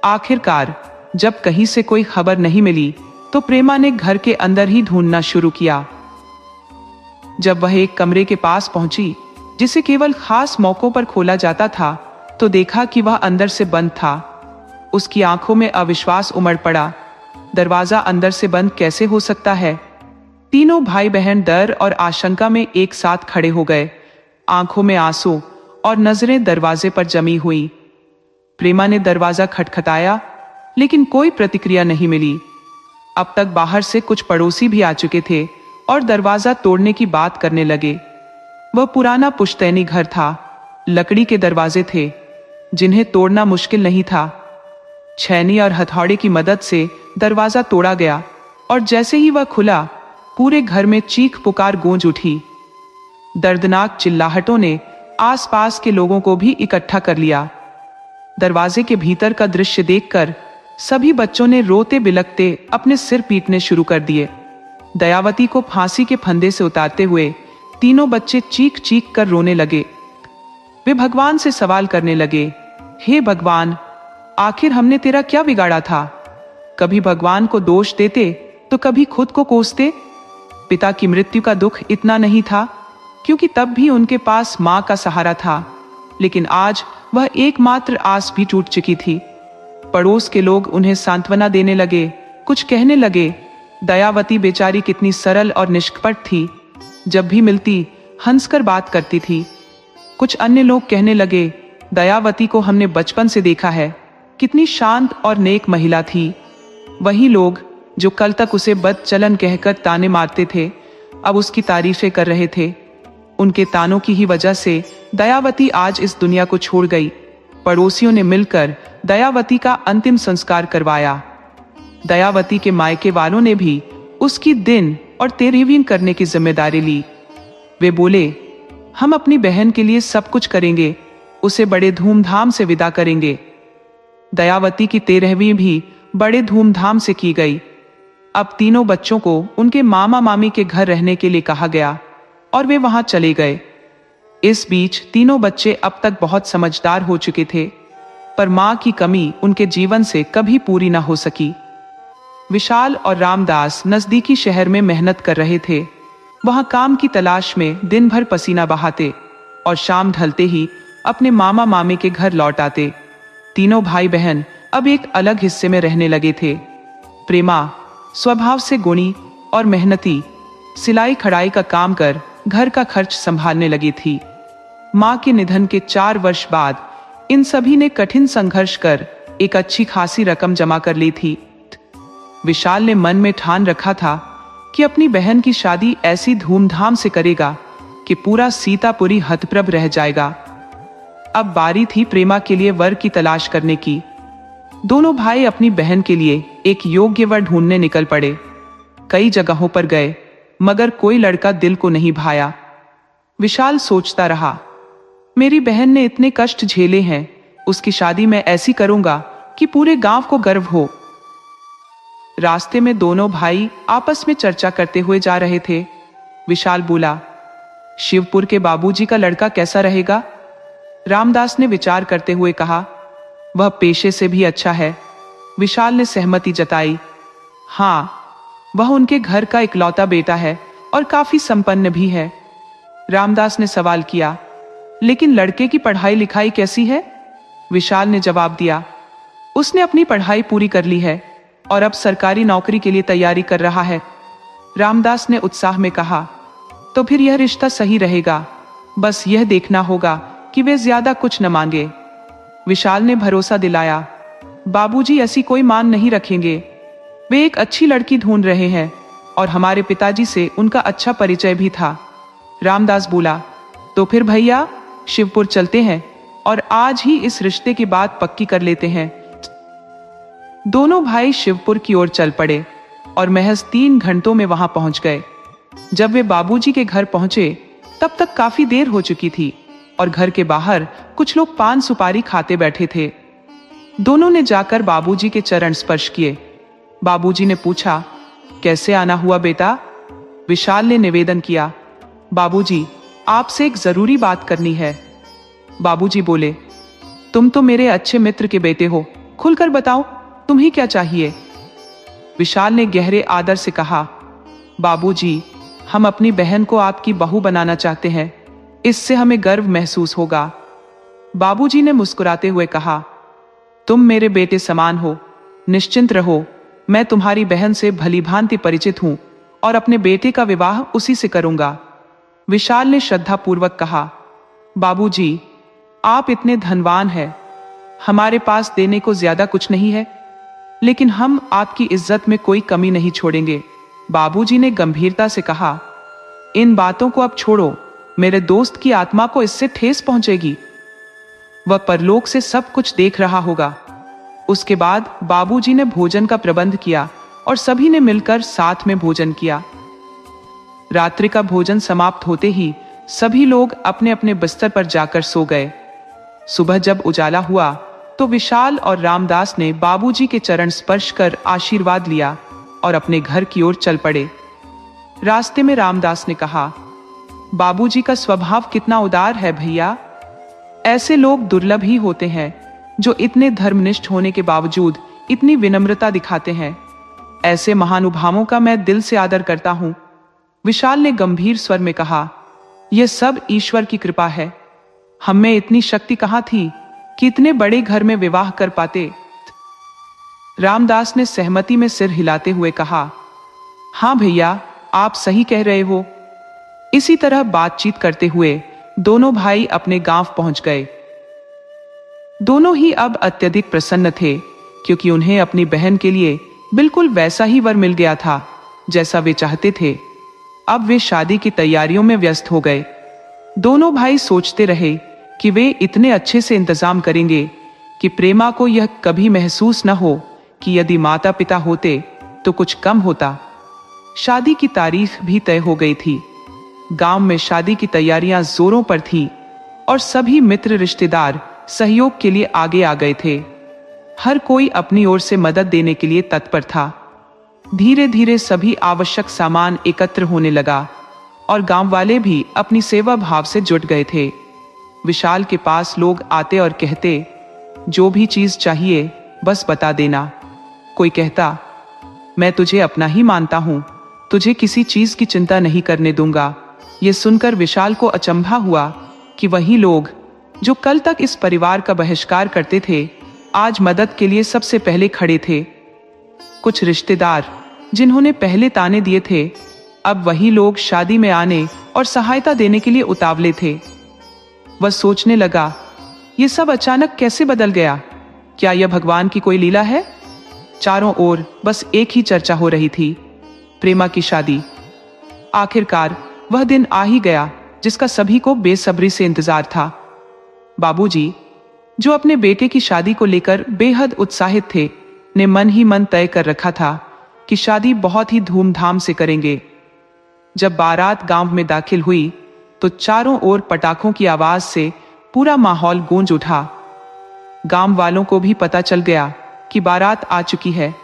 आखिरकार जब कहीं से कोई खबर नहीं मिली तो प्रेमा ने घर के अंदर ही ढूंढना शुरू किया। जब वह एक कमरे के पास पहुंची, जिसे केवल खास मौकों पर खोला जाता था, तो देखा कि वह अंदर से बंद था। उसकी आंखों में अविश्वास उमड़ पड़ा। दरवाजा अंदर से बंद कैसे हो सकता है? तीनों भाई बहन डर और आशंका में एक साथ खड़े हो गए, आंखों में आंसू और नजरें दरवाजे पर जमी हुई। प्रेमा ने दरवाजा खटखटाया, लेकिन कोई प्रतिक्रिया नहीं मिली। अब तक बाहर से कुछ पड़ोसी भी आ चुके थे और दरवाजा तोड़ने की बात करने लगे। वह पुराना पुश्तैनी घर था, लकड़ी के दरवाजे थे जिन्हें तोड़ना मुश्किल नहीं था। छैनी और हथौड़े की मदद से दरवाजा तोड़ा गया और जैसे ही वह खुला, पूरे घर में चीख पुकार गूंज उठी। दर्दनाक चिल्लाहटों ने आसपास के लोगों को भी इकट्ठा कर लिया। दरवाजे के भीतर का दृश्य देखकर सभी बच्चों ने रोते बिलखते अपने सिर पीटने शुरू कर दिए। दयावती को फांसी के फंदे से उतारते हुए तीनों बच्चे चीख चीख कर रोने लगे। वे भगवान से सवाल करने लगे, हे भगवान, आखिर हमने तेरा क्या बिगाड़ा था? कभी भगवान को दोष देते तो कभी खुद को कोसते। पिता की मृत्यु का दुख इतना नहीं था, क्योंकि तब भी उनके पास मां का सहारा था, लेकिन आज वह एकमात्र आस भी टूट चुकी थी। पड़ोस के लोग उन्हें सांत्वना देने लगे, कुछ कहने लगे, दयावती बेचारी कितनी सरल और निष्कपट थी, जब भी मिलती हंसकर बात करती थी। कुछ अन्य लोग कहने लगे, दयावती को हमने बचपन से देखा है, कितनी शांत और नेक महिला थी। वही लोग जो कल तक उसे बदचलन कहकर ताने मारते थे, अब उसकी तारीफें कर रहे थे। उनके तानों की ही वजह से दयावती आज इस दुनिया को छोड़ गई। पड़ोसियों ने मिलकर दयावती का अंतिम संस्कार करवाया। दयावती के मायके वालों ने भी उसकी दिन और तेरहवीं करने की जिम्मेदारी ली। वे बोले, हम अपनी बहन के लिए सब कुछ करेंगे, उसे बड़े धूमधाम से विदा करेंगे। दयावती की 13वीं भी बड़े धूमधाम से की गई। अब तीनों बच्चों को उनके मामा मामी के घर रहने के लिए कहा गया और वे वहां चले गए। इस बीच तीनों बच्चे अब तक बहुत समझदार हो चुके थे, पर मां की कमी उनके जीवन से कभी पूरी न हो सकी। विशाल और रामदास नजदीकी शहर में मेहनत कर रहे थे। वहां काम की तलाश में दिन भर पसीना बहाते और शाम ढलते ही अपने मामा मामी के घर लौट आते। तीनों भाई बहन अब एक अलग हिस्से में रहने लगे थे। प्रेमा स्वभाव से गुणी और मेहनती, सिलाई कढ़ाई का काम कर घर का खर्च संभालने लगी थी। मां के निधन के 4 वर्ष बाद इन सभी ने कठिन संघर्ष कर एक अच्छी खासी रकम जमा कर ली थी। विशाल ने मन में ठान रखा था कि अपनी बहन की शादी ऐसी धूमधाम से करेगा कि पूरा सीतापुरी हतप्रभ रह जाएगा। अब बारी थी प्रेमा के लिए वर की तलाश करने की। दोनों भाई अपनी बहन के लिए एक योग्य वर ढूंढने निकल पड़े। कई जगहों पर गए, मगर कोई लड़का दिल को नहीं भाया। विशाल सोचता रहा, मेरी बहन ने इतने कष्ट झेले हैं, उसकी शादी मैं ऐसी करूंगा कि पूरे गांव को गर्व हो। रास्ते में दोनों भाई आपस में चर्चा करते हुए जा रहे थे। विशाल बोला, शिवपुर के बाबूजी का लड़का कैसा रहेगा? रामदास ने विचार करते हुए कहा, वह पेशे से भी अच्छा है। विशाल ने सहमति जताई, हाँ, वह उनके घर का इकलौता बेटा है और काफी संपन्न भी है। रामदास ने सवाल किया, लेकिन लड़के की पढ़ाई लिखाई कैसी है? विशाल ने जवाब दिया, उसने अपनी पढ़ाई पूरी कर ली है, और अब सरकारी नौकरी के लिए तैयारी कर रहा है। रामदास ने उत्साह में कहा, तो फिर यह रिश्ता सही रहेगा, बस यह देखना होगा कि वे ज्यादा कुछ न मांगे। विशाल ने भरोसा दिलाया, बाबूजी ऐसी कोई मांग नहीं रखेंगे, वे एक अच्छी लड़की ढूंढ रहे हैं और हमारे पिताजी से उनका अच्छा परिचय भी था। रामदास बोला, तो फिर भैया शिवपुर चलते हैं और आज ही इस रिश्ते की बात पक्की कर लेते हैं। दोनों भाई शिवपुर की ओर चल पड़े और महज 3 घंटों में वहां पहुंच गए। जब वे बाबूजी के घर पहुंचे तब तक काफी देर हो चुकी थी और घर के बाहर कुछ लोग पान सुपारी खाते बैठे थे। दोनों ने जाकर बाबूजी के चरण स्पर्श किए। बाबूजी ने पूछा, कैसे आना हुआ बेटा? विशाल ने निवेदन किया, बाबूजी आपसे एक जरूरी बात करनी है। बाबूजी बोले, तुम तो मेरे अच्छे मित्र के बेटे हो, खुलकर बताओ तुम्हें क्या चाहिए? विशाल ने गहरे आदर से कहा, बाबूजी हम अपनी बहन को आपकी बहू बनाना चाहते हैं, इससे हमें गर्व महसूस होगा। बाबूजी ने मुस्कुराते हुए कहा, तुम मेरे बेटे समान हो, निश्चिंत रहो, मैं तुम्हारी बहन से भली भांति परिचित हूं और अपने बेटे का विवाह उसी से करूंगा। विशाल ने श्रद्धापूर्वक कहा, बाबूजी आप इतने धनवान हैं, हमारे पास देने को ज्यादा कुछ नहीं है, लेकिन हम आपकी इज्जत में कोई कमी नहीं छोड़ेंगे। बाबूजी ने गंभीरता से कहा, इन बातों को अब छोड़ो, मेरे दोस्त की आत्मा को इससे ठेस पहुंचेगी, वह परलोक से सब कुछ देख रहा होगा। उसके बाद बाबूजी ने भोजन का प्रबंध किया और सभी ने मिलकर साथ में भोजन किया। रात्रि का भोजन समाप्त होते ही सभी लोग अपने अपने बिस्तर पर जाकर सो गए। सुबह जब उजाला हुआ तो विशाल और रामदास ने बाबूजी के चरण स्पर्श कर आशीर्वाद लिया और अपने घर की ओर चल पड़े। रास्ते में रामदास ने कहा, बाबूजी का स्वभाव कितना उदार है भैया, ऐसे लोग दुर्लभ ही होते हैं जो इतने धर्मनिष्ठ होने के बावजूद इतनी विनम्रता दिखाते हैं। ऐसे महानुभावों का मैं दिल से आदर करता हूं। विशाल ने गंभीर स्वर में कहा, यह सब ईश्वर की कृपा है, हम में इतनी शक्ति कहां थी कि इतने बड़े घर में विवाह कर पाते। रामदास ने सहमति में सिर हिलाते हुए कहा, हां भैया आप सही कह रहे हो। इसी तरह बातचीत करते हुए दोनों भाई अपने गांव पहुंच गए। दोनों ही अब अत्यधिक प्रसन्न थे क्योंकि उन्हें अपनी बहन के लिए बिल्कुल वैसा ही वर मिल गया था जैसा वे चाहते थे। अब वे शादी की तैयारियों में व्यस्त हो गए। दोनों भाई सोचते रहे कि वे इतने अच्छे से इंतजाम करेंगे कि प्रेमा को यह कभी महसूस न हो कि यदि माता पिता होते तो कुछ कम होता। शादी की तारीख भी तय हो गई थी। गांव में शादी की तैयारियां जोरों पर थी और सभी मित्र रिश्तेदार सहयोग के लिए आगे आ गए थे। हर कोई अपनी ओर से मदद देने के लिए तत्पर था। धीरे धीरे सभी आवश्यक सामान एकत्र होने लगा और गांव वाले भी अपनी सेवा भाव से जुट गए थे। विशाल के पास लोग आते और कहते, जो भी चीज चाहिए बस बता देना। कोई कहता, मैं तुझे अपना ही मानता हूं, तुझे किसी चीज की चिंता नहीं करने दूंगा। यह सुनकर विशाल को अचंभा हुआ कि वही लोग जो कल तक इस परिवार का बहिष्कार करते थे आज मदद के लिए सबसे पहले खड़े थे। कुछ रिश्तेदार जिन्होंने पहले ताने दिए थे अब वही लोग शादी में आने और सहायता देने के लिए उतावले थे। वह सोचने लगा, ये सब अचानक कैसे बदल गया? क्या यह भगवान की कोई लीला है? चारों ओर बस एक ही चर्चा हो रही थी, प्रेमा की शादी। आखिरकार वह दिन आ ही गया जिसका सभी को बेसब्री से इंतजार था। बाबूजी, जो अपने बेटे की शादी को लेकर बेहद उत्साहित थे, ने मन ही मन तय कर रखा था कि शादी बहुत ही धूमधाम से करेंगे। जब बारात गांव में दाखिल हुई तो चारों ओर पटाखों की आवाज से पूरा माहौल गूंज उठा। गांव वालों को भी पता चल गया कि बारात आ चुकी है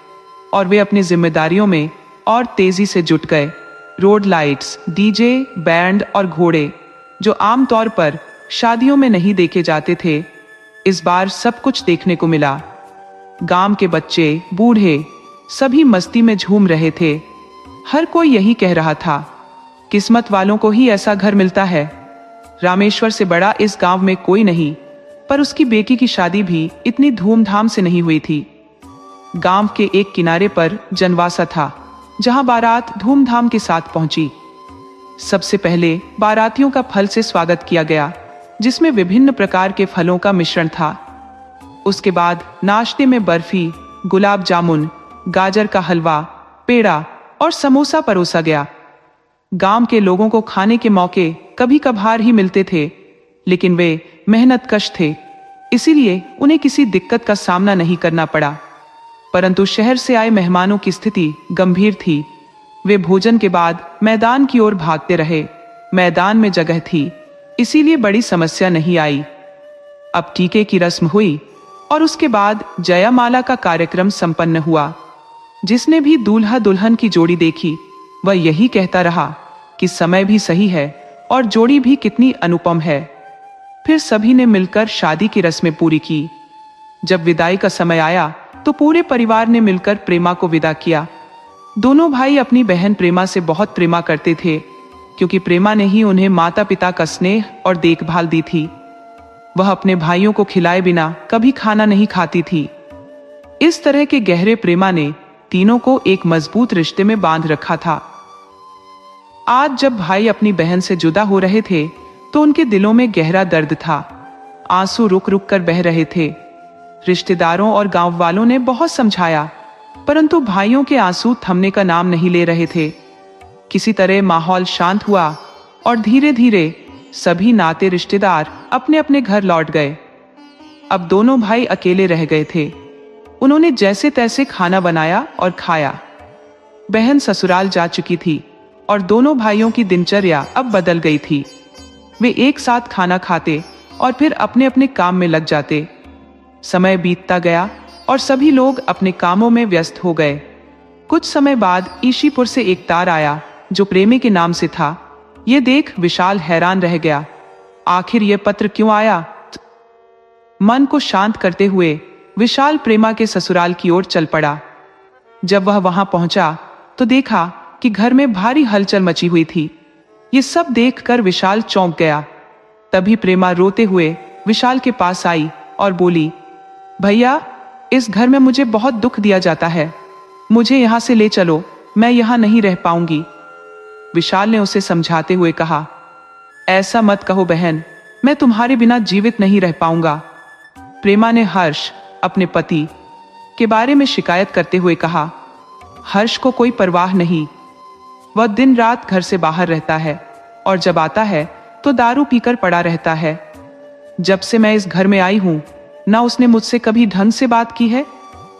और वे अपनी जिम्मेदारियों में और तेजी से जुट गए। रोड लाइट्स, डीजे, बैंड और घोड़े, जो आमतौर पर शादियों में नहीं देखे जाते थे, इस बार सब कुछ देखने को मिला। गांव के बच्चे, बूढ़े सभी मस्ती में झूम रहे थे। हर कोई यही कह रहा था, किस्मत वालों को ही ऐसा घर मिलता है। रामेश्वर से बड़ा इस गांव में कोई नहीं, पर उसकी बेटी की शादी भी इतनी धूमधाम से नहीं हुई थी। गांव के एक किनारे पर जनवासा था, जहां बारात धूमधाम के साथ पहुंची। सबसे पहले बारातियों का फल से स्वागत किया गया, जिसमें विभिन्न प्रकार के फलों का मिश्रण था। उसके बाद नाश्ते में बर्फी, गुलाब जामुन, गाजर का हलवा, पेड़ा और समोसा परोसा गया। गांव के लोगों को खाने के मौके कभी कभार ही मिलते थे, लेकिन वे मेहनतकश थे, इसीलिए उन्हें किसी दिक्कत का सामना नहीं करना पड़ा। परंतु शहर से आए मेहमानों की स्थिति गंभीर थी। वे भोजन के बाद मैदान की ओर भागते रहे। मैदान में जगह थी, इसीलिए बड़ी समस्या नहीं आई। अब टीके की रस्म हुई और उसके बाद जयमाला का कार्यक्रम संपन्न हुआ। जिसने भी दूल्हा दुल्हन की जोड़ी देखी, वह यही कहता रहा कि समय भी सही है और जोड़ी भी कितनी अनुपम है। फिर सभी ने मिलकर शादी की रस्में पूरी की। जब विदाई का समय आया तो पूरे परिवार ने मिलकर प्रेमा को विदा किया। दोनों भाई अपनी बहन प्रेमा से बहुत प्रेमा करते थे, क्योंकि प्रेमा ने ही उन्हें माता पिता का स्नेह और देखभाल दी थी। वह अपने भाइयों को खिलाए बिना कभी खाना नहीं खाती थी। इस तरह के गहरे प्रेमा ने तीनों को एक मजबूत रिश्ते में बांध रखा था। आज जब भाई अपनी बहन से जुदा हो रहे थे तो उनके दिलों में गहरा दर्द था। आंसू रुक रुक कर बह रहे थे। रिश्तेदारों और गांव वालों ने बहुत समझाया, परंतु भाइयों के आंसू थमने का नाम नहीं ले रहे थे। किसी तरह माहौल शांत हुआ और धीरे धीरे सभी नाते रिश्तेदार अपने अपने घर लौट गए। अब दोनों भाई अकेले रह गए थे। उन्होंने जैसे तैसे खाना बनाया और खाया। बहन ससुराल जा चुकी थी और दोनों भाइयों की दिनचर्या अब बदल गई थी। वे एक साथ खाना खाते और फिर अपने अपने काम में लग जाते। समय बीतता गया और सभी लोग अपने कामों में व्यस्त हो गए। कुछ समय बाद ईशीपुर से एक तार आया जो प्रेमी के नाम से था। ये देख विशाल हैरान रह गया। आखिर ये पत्र क्यों आया? मन को शांत करते हुए विशाल प्रेमा के ससुराल की ओर चल पड़ा। जब वह वहां पहुंचा तो देखा कि घर में भारी हलचल मची हुई थी। ये सब देखकर विशाल चौंक गया। तभी प्रेमा रोते हुए विशाल के पास आई और बोली, भैया, इस घर में मुझे बहुत दुख दिया जाता है। मुझे यहां से ले चलो, मैं यहां नहीं रह पाऊंगी। विशाल ने उसे समझाते हुए कहा, ऐसा मत कहो बहन, मैं तुम्हारे बिना जीवित नहीं रह पाऊंगा। प्रेमा ने हर्ष, अपने पति, के बारे में शिकायत करते हुए कहा, हर्ष को कोई परवाह नहीं। वह दिन रात घर से बाहर रहता है और जब आता है तो दारू पीकर पड़ा रहता है। जब से मैं इस घर में आई हूं, न उसने मुझसे कभी ढंग से बात की है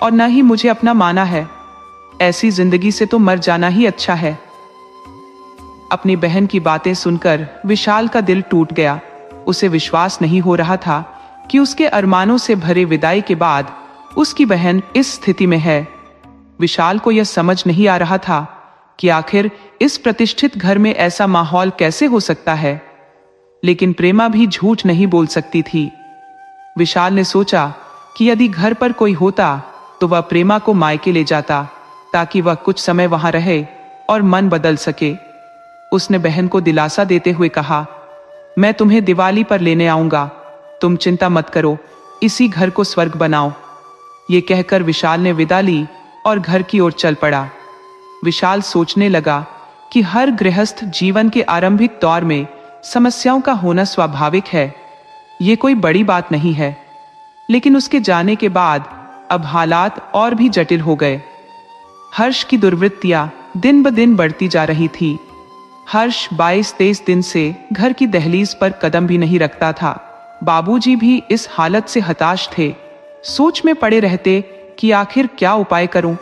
और न ही मुझे अपना माना है। ऐसी जिंदगी से तो मर जाना ही अच्छा है। अपनी बहन की बातें सुनकर विशाल का दिल टूट गया। उसे विश्वास नहीं हो रहा था कि उसके अरमानों से भरे विदाई के बाद उसकी बहन इस स्थिति में है। विशाल को यह समझ नहीं आ रहा था कि आखिर इस प्रतिष्ठित घर में ऐसा माहौल कैसे हो सकता है। लेकिन प्रेमा भी झूठ नहीं बोल सकती थी। विशाल ने सोचा कि यदि घर पर कोई होता तो वह प्रेमा को मायके ले जाता, ताकि वह कुछ समय वहां रहे और मन बदल सके। उसने बहन को दिलासा देते हुए कहा, मैं तुम्हें दिवाली पर लेने आऊंगा, तुम चिंता मत करो, इसी घर को स्वर्ग बनाओ। ये कहकर विशाल ने विदा ली और घर की ओर चल पड़ा। विशाल सोचने लगा कि हर गृहस्थ जीवन के आरंभिक दौर में समस्याओं का होना स्वाभाविक है। ये कोई बड़ी बात नहीं है। लेकिन उसके जाने के बाद अब हालात और भी जटिल हो गए। हर्ष की दुर्वृत्तियां दिन ब दिन बढ़ती जा रही थी। हर्ष 22-23 दिन से घर की दहलीज पर कदम भी नहीं रखता था। बाबूजी भी इस हालत से हताश थे। सोच में पड़े रहते कि आखिर क्या उपाय करूं।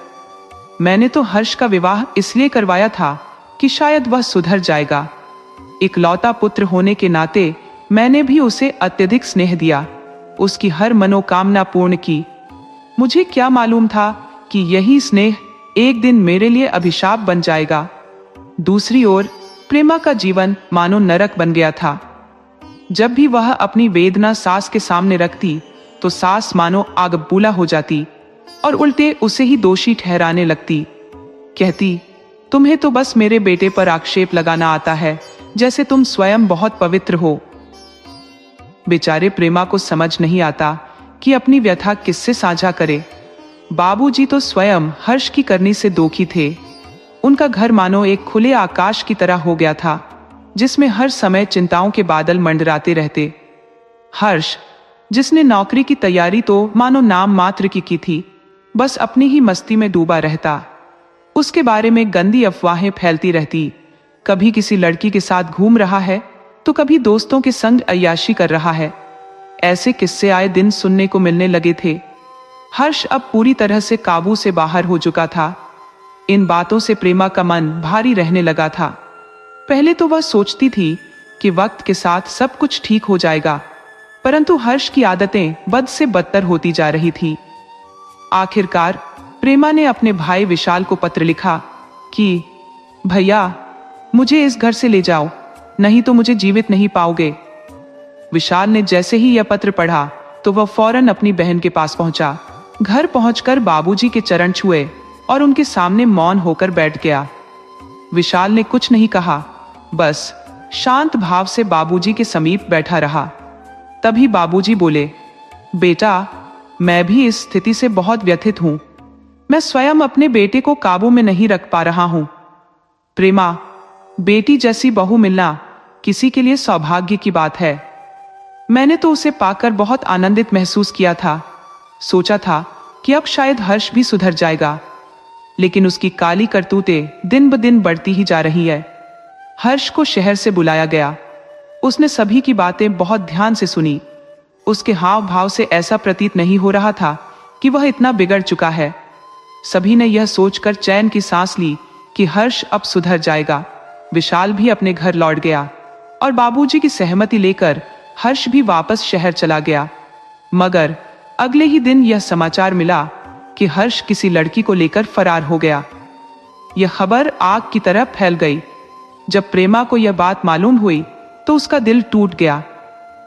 मैंने तो हर्ष का विवाह इसलिए करवाया था कि शायद वह सुधर जाएगा। इकलौता पुत्र होने के नाते मैंने भी उसे अत्यधिक स्नेह दिया, उसकी हर मनोकामना पूर्ण की। मुझे क्या मालूम था कि यही स्नेह एक दिन मेरे लिए अभिशाप बन जाएगा। दूसरी ओर प्रेमा का जीवन मानो नरक बन गया था। जब भी वह अपनी वेदना सास के सामने रखती तो सास मानो आग बबूला हो जाती और उल्टे उसे ही दोषी ठहराने लगती। कहती, तुम्हें तो बस मेरे बेटे पर आक्षेप लगाना आता है, जैसे तुम स्वयं बहुत पवित्र हो। बेचारे प्रेमा को समझ नहीं आता कि अपनी व्यथा किससे साझा करे। बाबूजी तो स्वयं हर्ष की करनी से दुखी थे। उनका घर मानो एक खुले आकाश की तरह हो गया था, जिसमें हर समय चिंताओं के बादल मंडराते रहते। हर्ष, जिसने नौकरी की तैयारी तो मानो नाम मात्र की थी, बस अपनी ही मस्ती में डूबा रहता। उसके बारे में गंदी अफवाहें फैलती रहती। कभी किसी लड़की के साथ घूम रहा है तो कभी दोस्तों के संग अय्याशी कर रहा है। ऐसे किस्से आए दिन सुनने को मिलने लगे थे। हर्ष अब पूरी तरह से काबू से बाहर हो चुका था। इन बातों से प्रेमा का मन भारी रहने लगा था। पहले तो वह सोचती थी कि वक्त के साथ सब कुछ ठीक हो जाएगा, परंतु हर्ष की आदतें बद से बदतर होती जा रही थी। आखिरकार प्रेमा ने अपने भाई विशाल को पत्र लिखा कि भैया, मुझे इस घर से ले जाओ, नहीं तो मुझे जीवित नहीं पाओगे। विशाल ने जैसे ही यह पत्र पढ़ा तो वह फौरन अपनी बहन के पास पहुंचा। घर पहुंचकर बाबूजी के चरण छुए और उनके सामने मौन होकर बैठ गया। विशाल ने कुछ नहीं कहा, बस शांत भाव से बाबूजी के समीप बैठा रहा। तभी बाबूजी बोले, बेटा, मैं भी इस स्थिति से बहुत व्यथित हूं। मैं स्वयं अपने बेटे को काबू में नहीं रख पा रहा हूं। प्रेमा, बेटी जैसी बहू मिलना किसी के लिए सौभाग्य की बात है। मैंने तो उसे पाकर बहुत आनंदित महसूस किया था। सोचा था कि अब शायद हर्ष भी सुधर जाएगा, लेकिन उसकी काली करतूतें दिन ब दिन बढ़ती ही जा रही है। हर्ष को शहर से बुलाया गया। उसने सभी की बातें बहुत ध्यान से सुनी। उसके हाव भाव से ऐसा प्रतीत नहीं हो रहा था कि वह इतना बिगड़ चुका है। सभी ने यह सोचकर चैन की सांस ली कि हर्ष अब सुधर जाएगा। विशाल भी अपने घर लौट गया और बाबूजी की सहमति लेकर हर्ष भी वापस शहर चला गया। मगर अगले ही दिन यह समाचार मिला कि हर्ष किसी लड़की को लेकर फरार हो गया। यह खबर आग की तरह फैल गई। जब प्रेमा को यह बात मालूम हुई तो उसका दिल टूट गया।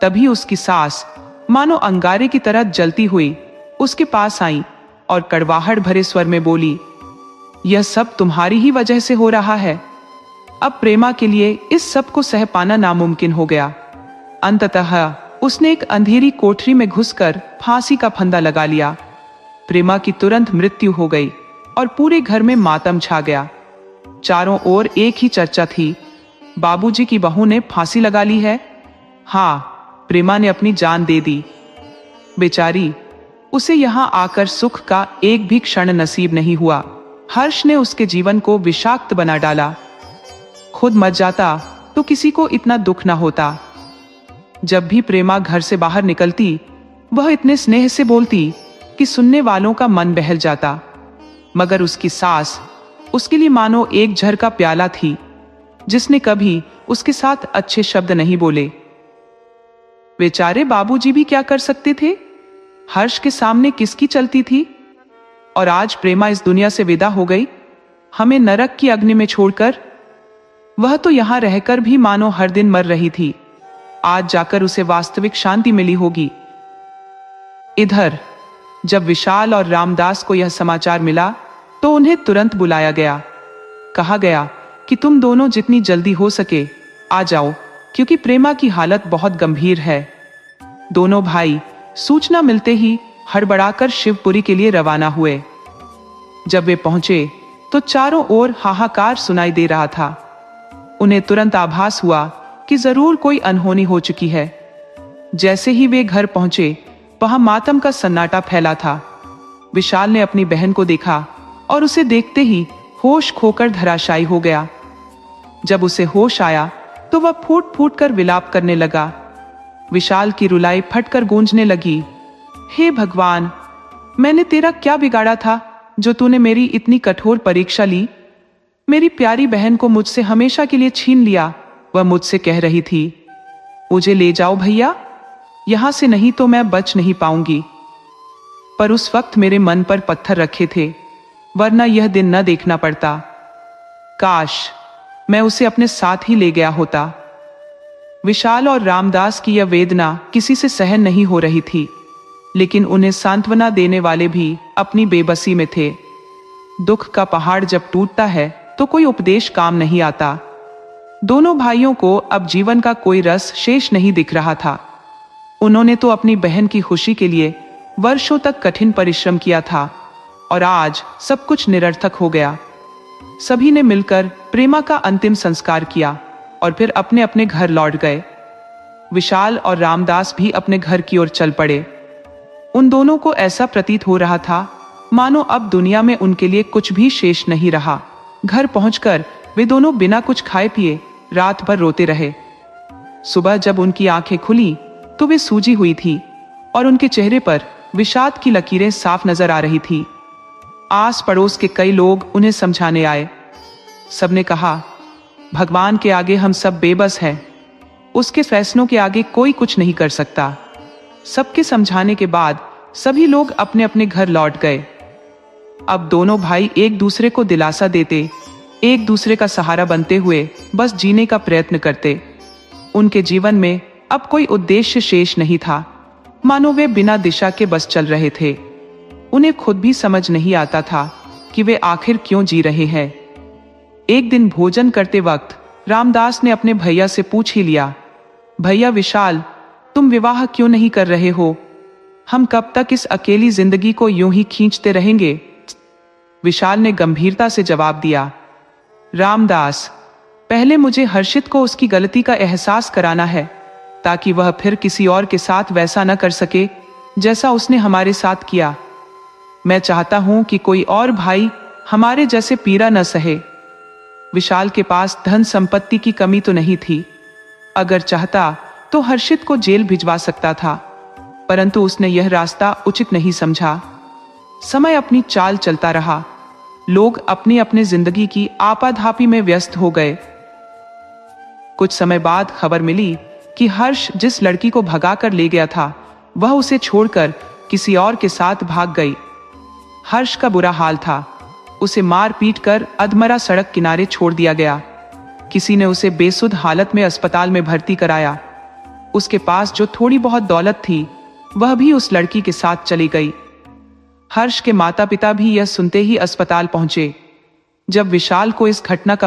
तभी उसकी सास मानो अंगारे की तरह जलती हुई उसके पास आई और कड़वाहट भरे स्वर में बोली, यह सब तुम्हारी ही वजह से हो रहा है। अब प्रेमा के लिए इस सब को सह पाना नामुमकिन हो गया। अंततः उसने एक अंधेरी कोठरी में घुसकर फांसी का फंदा लगा लिया। प्रेमा की तुरंत मृत्यु हो गई और पूरे घर में मातम छा गया। चारों ओर एक ही चर्चा थी, बाबूजी की बहू ने फांसी लगा ली है। हाँ, प्रेमा ने अपनी जान दे दी। बेचारी, उसे यहां आकर सुख का एक भी क्षण नसीब नहीं हुआ। हर्ष ने उसके जीवन को विषाक्त बना डाला। खुद मर जाता तो किसी को इतना दुख ना होता। जब भी प्रेमा घर से बाहर निकलती, वह इतने स्नेह से बोलती कि सुनने वालों का मन बहल जाता। मगर उसकी सास उसके लिए मानो एक झर का प्याला थी, जिसने कभी उसके साथ अच्छे शब्द नहीं बोले। बेचारे बाबूजी भी क्या कर सकते थे? हर्ष के सामने किसकी चलती थी? और आज प्रेमा इस दुनिया से विदा हो गई, हमें नरक की अग्नि में छोड़कर। वह तो यहां रहकर भी मानो हर दिन मर रही थी। आज जाकर उसे वास्तविक शांति मिली होगी। इधर जब विशाल और रामदास को यह समाचार मिला तो उन्हें तुरंत बुलाया गया। कहा गया कि तुम दोनों जितनी जल्दी हो सके आ जाओ, क्योंकि प्रेमा की हालत बहुत गंभीर है। दोनों भाई सूचना मिलते ही हड़बड़ाकर शिवपुरी के लिए रवाना हुए। जब वे पहुंचे तो चारों ओर हाहाकार सुनाई दे रहा था। उन्हें तुरंत आभास हुआ कि जरूर कोई अनहोनी हो चुकी है। जैसे ही वे घर पहुंचे, वहां मातम का सन्नाटा फैला था। विशाल ने अपनी बहन को देखा और उसे देखते ही होश खोकर धराशायी हो गया। जब उसे होश आया तो वह फूट फूट कर विलाप करने लगा। विशाल की रुलाई फटकर गूंजने लगी, हे भगवान, मैंने तेरा क्या बिगाड़ा था जो तूने मेरी इतनी कठोर परीक्षा ली? मेरी प्यारी बहन को मुझसे हमेशा के लिए छीन लिया। वह मुझसे कह रही थी, मुझे ले जाओ भैया, यहां से नहीं तो मैं बच नहीं पाऊंगी। पर उस वक्त मेरे मन पर पत्थर रखे थे, वरना यह दिन न देखना पड़ता। काश मैं उसे अपने साथ ही ले गया होता। विशाल और रामदास की यह वेदना किसी से सहन नहीं हो रही थी, लेकिन उन्हें सांत्वना देने वाले भी अपनी बेबसी में थे। दुख का पहाड़ जब टूटता है तो कोई उपदेश काम नहीं आता। दोनों भाइयों को अब जीवन का कोई रस शेष नहीं दिख रहा था। उन्होंने तो अपनी बहन की खुशी के लिए वर्षों तक कठिन परिश्रम किया था, और आज सब कुछ निरर्थक हो गया। सभी ने मिलकर प्रेमा का अंतिम संस्कार किया और फिर अपने अपने घर लौट गए। विशाल और रामदास भी अपने घर की ओर चल पड़े। उन दोनों को ऐसा प्रतीत हो रहा था मानो अब दुनिया में उनके लिए कुछ भी शेष नहीं रहा। घर पहुंचकर वे दोनों बिना कुछ खाए पिए रात भर रोते रहे। सुबह जब उनकी आंखें खुली तो वे सूजी हुई थी और उनके चेहरे पर विषाद की लकीरें साफ नजर आ रही थी। आस पड़ोस के कई लोग उन्हें समझाने आए। सबने कहा, भगवान के आगे हम सब बेबस हैं, उसके फैसलों के आगे कोई कुछ नहीं कर सकता। सबके समझाने के बाद सभी लोग अपने अपने घर लौट गए। अब दोनों भाई एक दूसरे को दिलासा देते, एक दूसरे का सहारा बनते हुए बस जीने का प्रयत्न करते। उनके जीवन में अब कोई उद्देश्य शेष नहीं था, मानो वे बिना दिशा के बस चल रहे थे। उन्हें खुद भी समझ नहीं आता था कि वे आखिर क्यों जी रहे हैं। एक दिन भोजन करते वक्त रामदास ने अपने भैया से पूछ ही लिया, भैया विशाल, तुम विवाह क्यों नहीं कर रहे हो? हम कब तक इस अकेली जिंदगी को यूं ही खींचते रहेंगे? विशाल ने गंभीरता से जवाब दिया, रामदास, पहले मुझे हर्षित को उसकी गलती का एहसास कराना है, ताकि वह फिर किसी और के साथ वैसा न कर सके जैसा उसने हमारे साथ किया। मैं चाहता हूं कि कोई और भाई हमारे जैसे पीड़ा न सहे। विशाल के पास धन संपत्ति की कमी तो नहीं थी। अगर चाहता तो हर्षित को जेल भिजवा सकता था, परंतु उसने यह रास्ता उचित नहीं समझा। समय अपनी चाल चलता रहा। लोग अपनी अपनी जिंदगी की आपाधापी में व्यस्त हो गए। कुछ समय बाद खबर मिली कि हर्ष जिस लड़की को भगाकर ले गया था वह उसे छोड़कर किसी और के साथ भाग गई। हर्ष का बुरा हाल था। उसे मार पीट कर अधमरा सड़क किनारे छोड़ दिया गया। किसी ने उसे बेसुध हालत में अस्पताल में भर्ती कराया। उसके पास जो थोड़ी बहुत दौलत थी वह भी उस लड़की के साथ चली गई। हर्ष के माता पिता भी यह सुनते ही अस्पताल पहुंचे। जब विशाल को इस घटना का